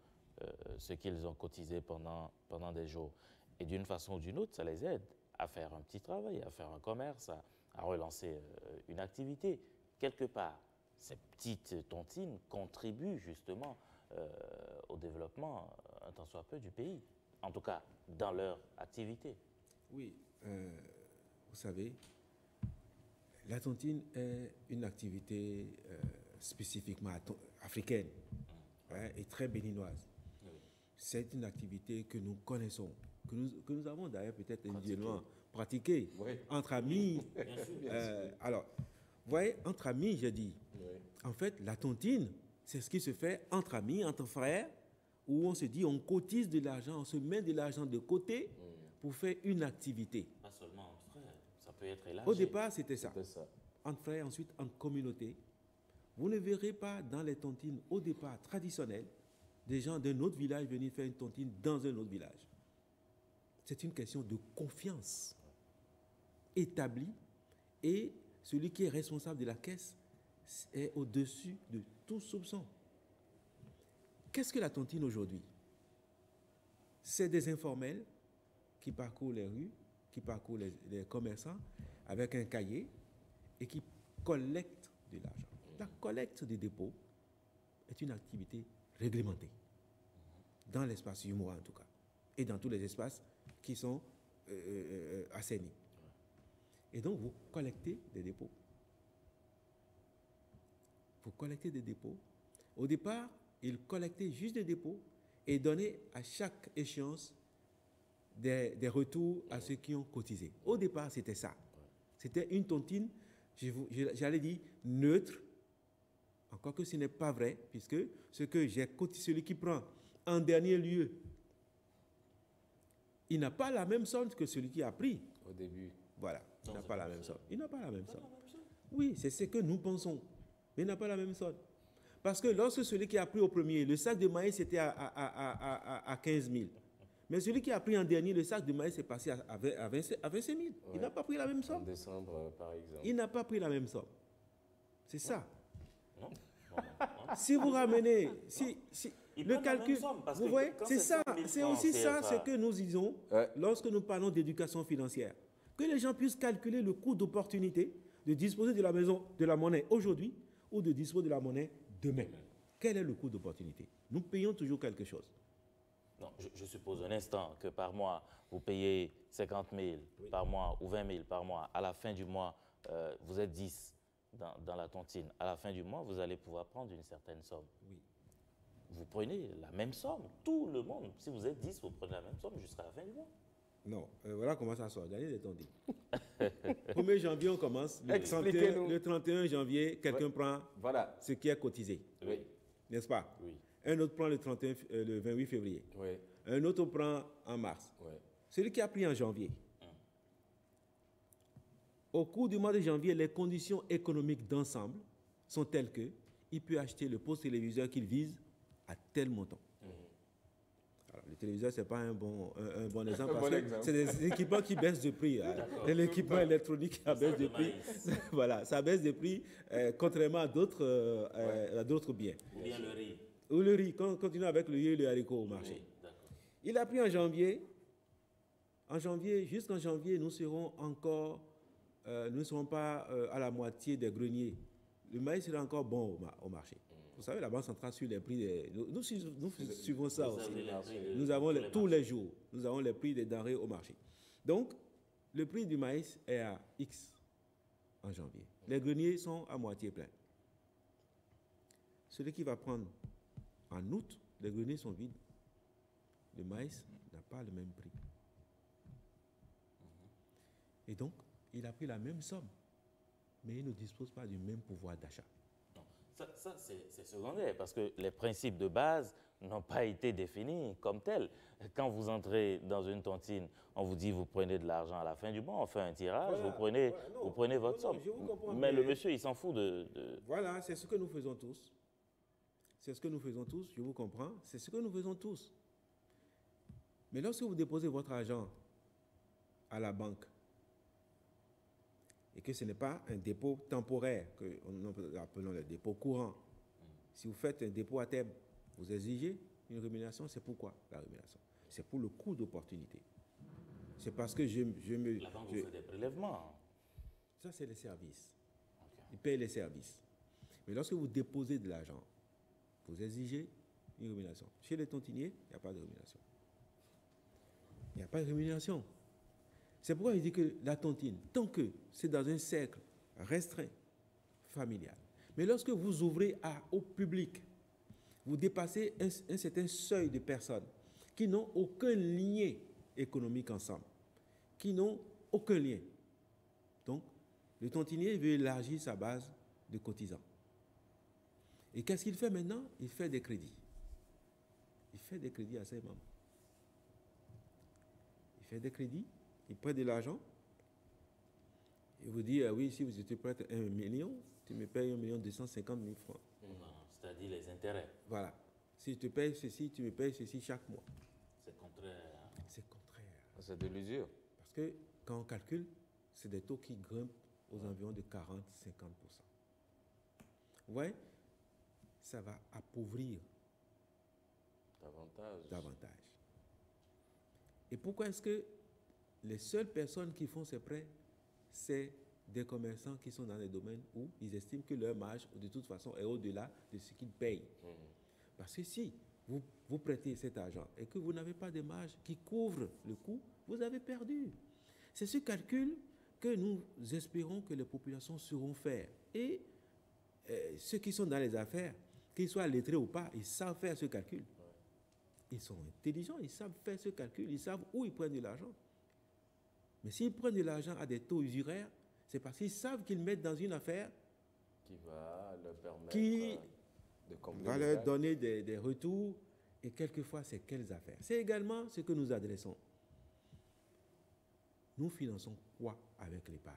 ce qu'ils ont cotisé pendant des jours. Et d'une façon ou d'une autre, ça les aide à faire un petit travail, à faire un commerce, à relancer une activité. Quelque part, ces petites tontines contribuent justement au développement, un tant soit peu, du pays, en tout cas dans leur activité. Oui, vous savez, la tontine est une activité spécifiquement africaine et très béninoise. Oui. C'est une activité que nous connaissons, que nous avons d'ailleurs peut-être individuellement pratiquée entre amis. Alors, vous voyez, entre amis, je dis, en fait, la tontine, c'est ce qui se fait entre amis, entre frères, où on se dit, on cotise de l'argent, on se met de l'argent de côté pour faire une activité. Pas seulement entre frères, ça peut être élargi. Au départ, c'était ça. Entre frères, ensuite en communauté. Vous ne verrez pas dans les tontines, au départ, traditionnelles, des gens d'un autre village venir faire une tontine dans un autre village. C'est une question de confiance établie et celui qui est responsable de la caisse est au-dessus de tout soupçon. Qu'est-ce que la tontine aujourd'hui? C'est des informels qui parcourent les rues, qui parcourent les commerçants avec un cahier et qui collectent de l'argent. La collecte des dépôts est une activité réglementée, dans l'espace UMOA en tout cas, et dans tous les espaces qui sont assainis. Et donc, vous collectez des dépôts. Vous collectez des dépôts. Au départ, il collectait juste des dépôts et donnait à chaque échéance des retours à ceux qui ont cotisé. Au départ, c'était ça. C'était une tontine, j'allais dire, neutre, encore que ce n'est pas vrai, puisque celui qui prend en dernier lieu, il n'a pas la même somme que celui qui a pris. Au début. Voilà, il n'a pas la même somme. Il n'a pas la même somme. Oui, c'est ce que nous pensons, mais il n'a pas la même somme. Parce que lorsque celui qui a pris au premier, le sac de maïs était à 15 000. Mais celui qui a pris en dernier, le sac de maïs est passé à 25 000. Ouais. Il n'a pas pris la même somme. En décembre, par exemple. Il n'a pas pris la même somme. C'est ça. Non. Si vous ramenez, le calcul, vous voyez, c'est ça, c'est aussi ça ce que nous disons lorsque nous parlons d'éducation financière. Que les gens puissent calculer le coût d'opportunité de disposer de la maison, de la monnaie aujourd'hui ou de disposer de la monnaie demain. Quel est le coût d'opportunité? Nous payons toujours quelque chose. Non, je suppose un instant que par mois, vous payez 50 000 par mois ou 20 000 par mois. À la fin du mois, vous êtes 10 dans la tontine. À la fin du mois, vous allez pouvoir prendre une certaine somme. Oui. Vous prenez la même somme, tout le monde. Si vous êtes 10, vous prenez la même somme jusqu'à la fin du mois. Non, voilà comment ça s'organise les tontines. 1er janvier, on commence. Le 31 janvier, quelqu'un prend ce qui est cotisé. Oui. N'est-ce pas? Oui. Un autre prend le 28 février. Oui. Un autre prend en mars. Oui. Celui qui a pris en janvier. Au cours du mois de janvier, les conditions économiques d'ensemble sont telles qu'il peut acheter le poste téléviseur qu'il vise à tel montant. Alors, le téléviseur, ce n'est pas un bon exemple, parce que c'est des équipements qui baissent de prix. L'équipement électronique qui baisse de prix, voilà, ça baisse de prix, contrairement à d'autres biens. Ou bien le riz. Ou le riz, continue avec le riz et le haricot au marché. Oui, il a pris en janvier. Jusqu'en janvier, nous serons encore, nous ne serons pas à la moitié des greniers. Le maïs sera encore bon au marché. Vous savez, la Banque centrale suit les prix nous suivons ça aussi. Nous avons tous les jours, nous avons les prix des denrées au marché. Donc, le prix du maïs est à X en janvier. Les greniers sont à moitié pleins. Celui qui va prendre en août, les greniers sont vides. Le maïs n'a pas le même prix. Et donc, il a pris la même somme, mais il ne dispose pas du même pouvoir d'achat. Ça c'est secondaire, parce que les principes de base n'ont pas été définis comme tels. Quand vous entrez dans une tontine, on vous dit vous prenez de l'argent à la fin du mois, on fait un tirage, vous prenez votre somme. Mais le monsieur, il s'en fout de... Voilà, c'est ce que nous faisons tous. C'est ce que nous faisons tous, je vous comprends, c'est ce que nous faisons tous. Mais lorsque vous déposez votre argent à la banque, et que ce n'est pas un dépôt temporaire, que nous appelons le dépôt courant. Si vous faites un dépôt à terme, vous exigez une rémunération, c'est pourquoi la rémunération? C'est pour le coût d'opportunité. C'est parce que La banque vous fait des prélèvements. Ça, c'est les services. Okay. Ils payent les services. Mais lorsque vous déposez de l'argent, vous exigez une rémunération. Chez les tontiniers, il n'y a pas de rémunération. Il n'y a pas de rémunération. C'est pourquoi il dit que la tontine, tant que c'est dans un cercle restreint, familial, mais lorsque vous ouvrez au public, vous dépassez un certain seuil de personnes qui n'ont aucun lien économique ensemble, qui n'ont aucun lien. Donc, le tontinier veut élargir sa base de cotisants. Et qu'est-ce qu'il fait maintenant? Il fait des crédits. Il fait des crédits à ses membres. Il fait des crédits. Il prête de l'argent, il vous dit, oui, si vous êtes prêt à 1 million, tu me payes 1 250 000 francs. C'est-à-dire les intérêts. Voilà. Si je te paye ceci, tu me payes ceci chaque mois. C'est contraire. C'est contraire. C'est de l'usure. Parce que quand on calcule, c'est des taux qui grimpent aux environs de 40-50%. Vous voyez, ça va appauvrir davantage. Et pourquoi est-ce que les seules personnes qui font ces prêts, c'est des commerçants qui sont dans des domaines où ils estiment que leur marge, de toute façon, est au-delà de ce qu'ils payent. Parce que si vous prêtez cet argent et que vous n'avez pas de marge qui couvre le coût, vous avez perdu. C'est ce calcul que nous espérons que les populations sauront faire. Et ceux qui sont dans les affaires qu'ils soient lettrés ou pas, ils savent faire ce calcul. Ils sont intelligents, ils savent faire ce calcul, ils savent où ils prennent de l'argent. Mais s'ils prennent de l'argent à des taux usuraires, c'est parce qu'ils savent qu'ils mettent dans une affaire qui va leur permettre de combler va les leur gains. donner des retours. Et quelquefois, c'est quelles affaires? C'est également ce que nous adressons. Nous finançons quoi avec l'épargne?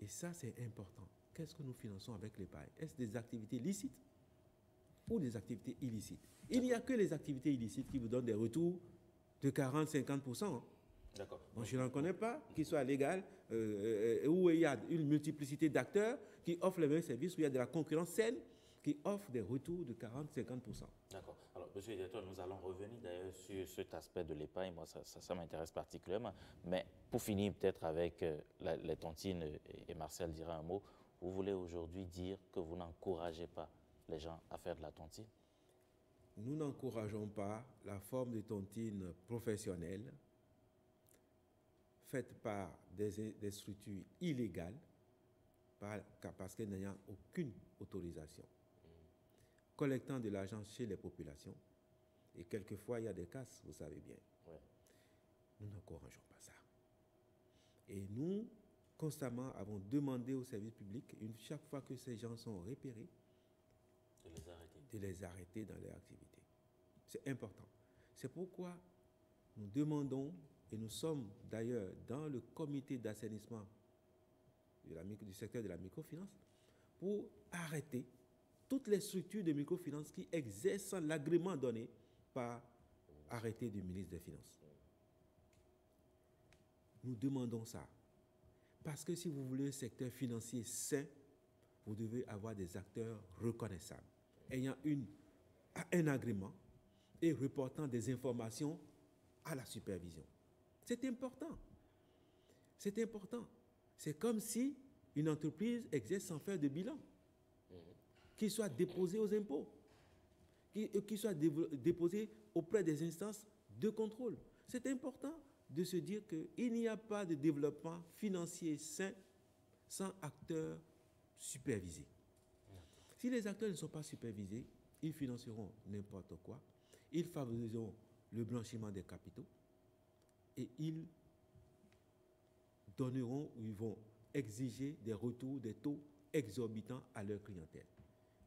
Et ça, c'est important. Qu'est-ce que nous finançons avec l'épargne? Est-ce des activités licites ou des activités illicites? Il n'y a que les activités illicites qui vous donnent des retours de 40-50%. D'accord. Donc, je n'en connais pas qui soient légales, où il y a une multiplicité d'acteurs qui offrent les mêmes services, où il y a de la concurrence saine qui offre des retours de 40-50%. D'accord. Alors, monsieur le directeur, nous allons revenir d'ailleurs sur cet aspect de l'épargne. Moi, ça m'intéresse particulièrement. Mais pour finir peut-être avec les tontines, et Martial dira un mot, vous voulez aujourd'hui dire que vous n'encouragez pas les gens à faire de la tontine? Nous n'encourageons pas la forme de tontine professionnelle faite par des structures illégales parce qu'elles n'ont aucune autorisation, collectant de l'argent chez les populations. Et quelquefois, il y a des casses, vous savez bien. Ouais. Nous n'encourageons pas ça. Et nous, constamment, avons demandé au service public, chaque fois que ces gens sont repérés, de les arrêter dans leur activité. C'est important. C'est pourquoi nous demandons, et nous sommes d'ailleurs dans le comité d'assainissement du secteur de la microfinance, pour arrêter toutes les structures de microfinance qui exercent l'agrément donné par arrêté du ministre des Finances. Nous demandons ça. Parce que si vous voulez un secteur financier sain, vous devez avoir des acteurs reconnaissables, ayant un agrément et reportant des informations à la supervision. C'est important. C'est important. C'est comme si une entreprise exerce sans faire de bilan, qu'il soit déposé aux impôts, qu'il soit déposé auprès des instances de contrôle. C'est important de se dire qu'il n'y a pas de développement financier sain sans acteurs supervisés. Si les acteurs ne sont pas supervisés, ils financeront n'importe quoi, ils favoriseront le blanchiment des capitaux et ils donneront ou ils vont exiger des retours, des taux exorbitants à leur clientèle.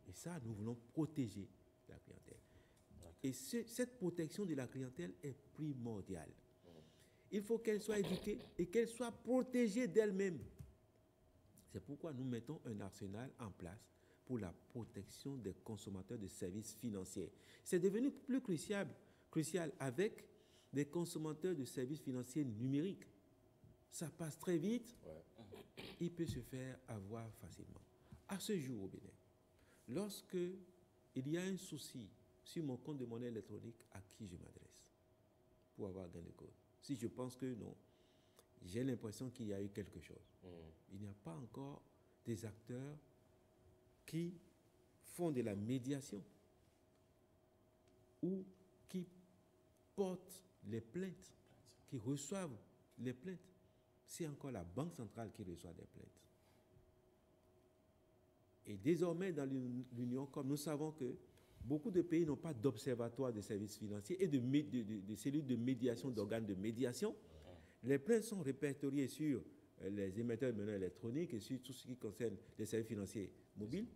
Et ça, nous voulons protéger la clientèle. Et cette protection de la clientèle est primordiale. Il faut qu'elle soit éduquée et qu'elle soit protégée d'elle-même. C'est pourquoi nous mettons un arsenal en place pour la protection des consommateurs de services financiers. C'est devenu plus crucial avec des consommateurs de services financiers numériques. Ça passe très vite, il peut se faire avoir facilement. À ce jour au Bénin, lorsque il y a un souci sur mon compte de monnaie électronique, à qui je m'adresse pour avoir gain de cause? Si je pense que non, j'ai l'impression qu'il y a eu quelque chose. Il n'y a pas encore des acteurs qui font de la médiation ou qui portent les plaintes, qui reçoivent les plaintes. C'est encore la Banque centrale qui reçoit des plaintes. Et désormais, dans l'Union, comme nous savons que beaucoup de pays n'ont pas d'observatoire de services financiers et de cellules de médiation, d'organes de médiation, les plaintes sont répertoriées sur les émetteurs de monnaie électronique et sur tout ce qui concerne les services financiers mobiles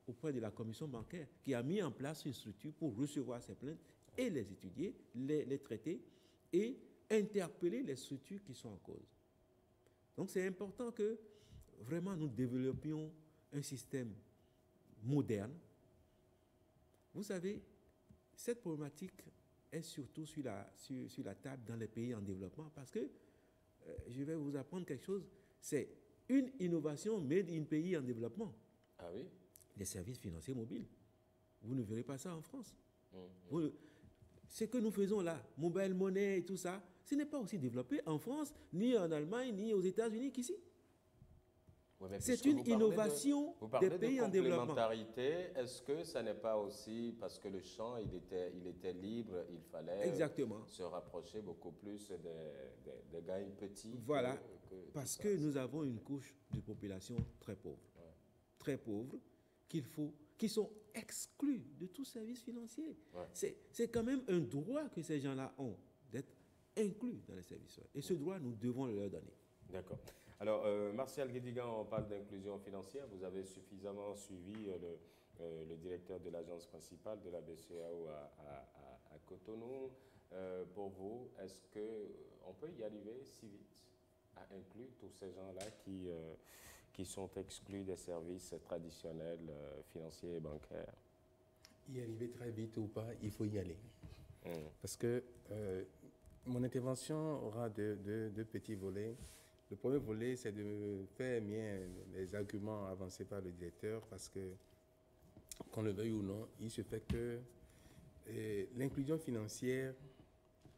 auprès de la commission bancaire qui a mis en place une structure pour recevoir ces plaintes et les étudier, les traiter et interpeller les structures qui sont en cause. Donc c'est important que vraiment nous développions un système moderne. Vous savez, cette problématique est surtout sur la table dans les pays en développement parce que, je vais vous apprendre quelque chose, c'est une innovation made in pays en développement. Ah oui? Les services financiers mobiles. Vous ne verrez pas ça en France. Ce que nous faisons là, mobile money et tout ça, ce n'est pas aussi développé en France, ni en Allemagne, ni aux États-Unis qu'ici. Oui, c'est une innovation des pays en développement. Complémentarité, est-ce que ça n'est pas aussi parce que le champ il était libre, il fallait se rapprocher beaucoup plus des gains petits? Voilà, parce que nous avons une couche de population très pauvre. Très pauvre, qui sont exclus de tout service financier. Ouais. C'est quand même un droit que ces gens-là ont d'être inclus dans les services. Et ce droit, nous devons le leur donner. D'accord. Alors, Martial Guédigan, on parle d'inclusion financière. Vous avez suffisamment suivi le directeur de l'agence principale de la BCEAO à Cotonou. Pour vous, est-ce qu'on peut y arriver si vite à inclure tous ces gens-là qui sont exclus des services traditionnels financiers et bancaires? Y arriver très vite ou pas, il faut y aller. Parce que mon intervention aura deux petits volets. Le premier volet, c'est de faire bien les arguments avancés par le directeur, parce que, qu'on le veuille ou non, il se fait que l'inclusion financière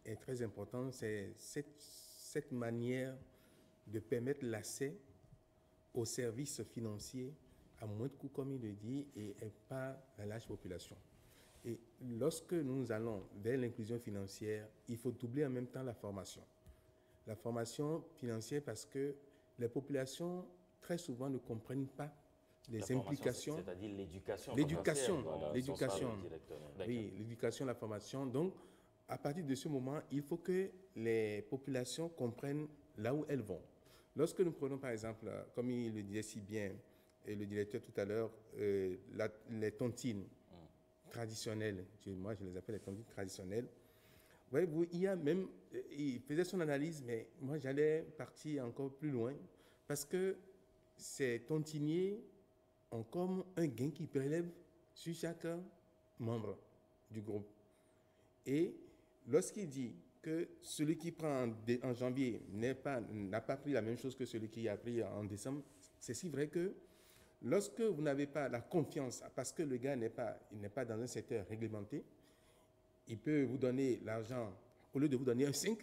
est très importante. C'est cette manière de permettre l'accès aux services financiers à moins de coûts, comme il le dit, et pas à la large population. Et lorsque nous allons vers l'inclusion financière, il faut doubler en même temps la formation. La formation financière, parce que les populations, très souvent, ne comprennent pas les implications. C'est-à-dire l'éducation. L'éducation, Oui, l'éducation, la formation. Donc, à partir de ce moment, il faut que les populations comprennent là où elles vont. Lorsque nous prenons, par exemple, comme il le disait si bien, et le directeur tout à l'heure, les tontines traditionnelles, moi je les appelle les tontines traditionnelles, voyez-vous, il y a même, il faisait son analyse, mais moi j'allais partir encore plus loin, parce que ces tontiniers ont comme un gain qui prélève sur chaque membre du groupe. Et lorsqu'il dit que celui qui prend en janvier n'a pas pris la même chose que celui qui a pris en décembre, c'est si vrai que lorsque vous n'avez pas la confiance, parce que le gars n'est pas dans un secteur réglementé, il peut vous donner l'argent, au lieu de vous donner un 5,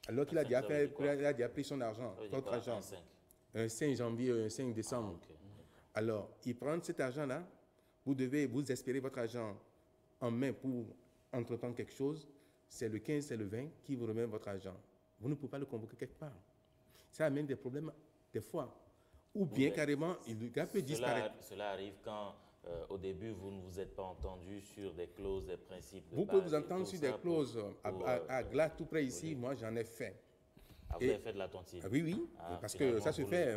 alors qu'il a déjà pris son argent, votre argent, un 5 janvier, un 5 décembre. Alors, il prend cet argent-là, vous espérez votre argent en main pour entreprendre quelque chose, c'est le 15, c'est le 20 qui vous remet votre argent. Vous ne pouvez pas le convoquer quelque part. Ça amène des problèmes des fois. Ou bien carrément, le gars peut disparaître. Cela arrive quand, au début, vous ne vous êtes pas entendu sur des clauses, des principes de Vous base. pouvez vous entendre sur des clauses. À Glas, tout près ici, moi, j'en ai fait. Ah, vous avez fait de la tontine? Oui, oui, parce que ça se fait.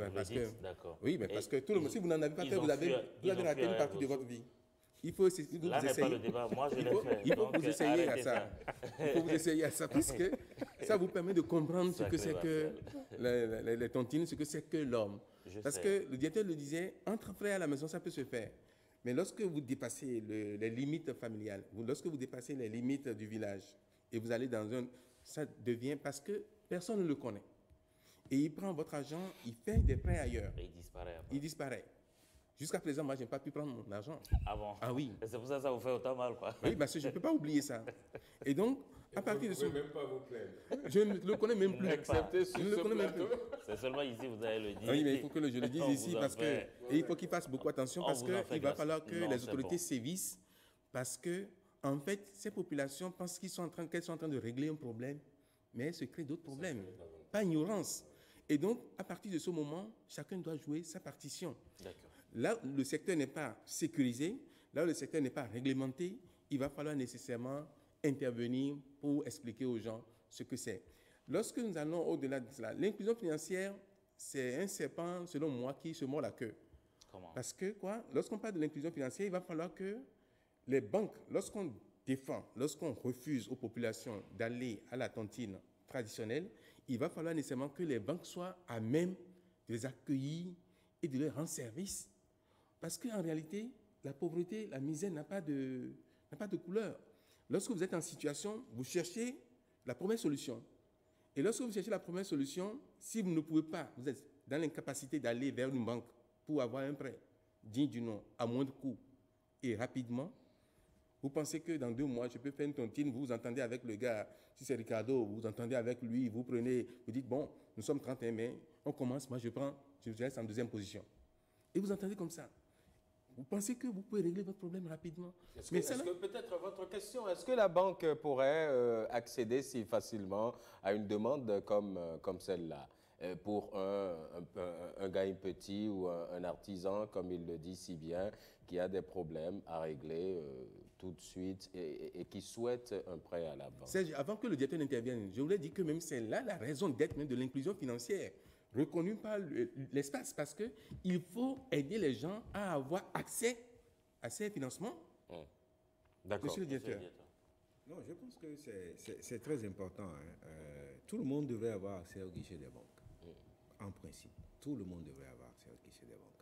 Oui, mais parce que tout le monde, si vous n'en avez pas fait, vous avez raté une partie de votre vie. Il faut essayer. Là n'est pas le débat, moi je l'ai fait. Il faut vous essayer à ça. Il faut vous essayer à ça, parce que ça vous permet de comprendre ce que c'est que les tontines, ce que c'est que l'homme. Parce que le directeur le disait, entre frères à la maison, ça peut se faire. Mais lorsque vous dépassez les limites familiales, lorsque vous dépassez les limites du village, et vous allez dans ça devient parce que personne ne le connaît. Et il prend votre argent, il fait des prêts ailleurs. Et il disparaît après. Il disparaît. Jusqu'à présent, moi, je n'ai pas pu prendre mon argent. Ah bon? Ah oui. C'est pour ça que ça vous fait autant mal, quoi. Oui, parce que je ne peux pas oublier ça. Et donc, à partir de ce... Vous ne pouvez même pas vous plaindre. Je ne le connais même plus. Je ne le connais même plus. C'est seulement ici, vous allez le dire. Oui, mais il faut que je le dise ici, parce que... Et il faut qu'il fasse beaucoup attention, parce qu'il va falloir que les autorités sévissent, parce que, en fait, ces populations pensent qu'elles sont en train de régler un problème, mais elles se créent d'autres problèmes. Pas ignorance. Et donc, à partir de ce moment, chacun doit jouer sa partition. D'accord. Là, le secteur n'est pas sécurisé, là, le secteur n'est pas réglementé, il va falloir nécessairement intervenir pour expliquer aux gens ce que c'est. Lorsque nous allons au-delà de cela, l'inclusion financière, c'est un serpent, selon moi, qui se mord la queue. Comment? Parce que, lorsqu'on parle de l'inclusion financière, il va falloir que les banques, lorsqu'on défend, lorsqu'on refuse aux populations d'aller à la tontine traditionnelle, il va falloir nécessairement que les banques soient à même de les accueillir et de leur rendre service. Parce qu'en réalité, la pauvreté, la misère n'a pas de couleur. Lorsque vous êtes en situation, vous cherchez la première solution. Et lorsque vous cherchez la première solution, si vous ne pouvez pas, vous êtes dans l'incapacité d'aller vers une banque pour avoir un prêt digne du nom, à moindre coût et rapidement, vous pensez que dans 2 mois, je peux faire une tontine, vous vous entendez avec le gars, si c'est Ricardo, vous vous entendez avec lui, vous prenez, vous dites, bon, nous sommes 31 mai, on commence, moi je reste en 2e position. Et vous entendez comme ça. Vous pensez que vous pouvez régler votre problème rapidement. Est-ce que peut-être votre question, est-ce que la banque pourrait accéder si facilement à une demande comme celle-là? pour un gain petit ou un artisan, comme il le dit si bien, qui a des problèmes à régler tout de suite et qui souhaite un prêt à la banque. Serge, avant que le directeur n'intervienne, je voulais dire que même c'est là la raison d'être même de l'inclusion financière reconnue par l'espace, parce qu'il faut aider les gens à avoir accès à ces financements. D'accord. Monsieur le directeur. Non, je pense que c'est très important. Tout le monde devrait avoir accès au guichet des banques. En principe, tout le monde devrait avoir accès au guichet des banques.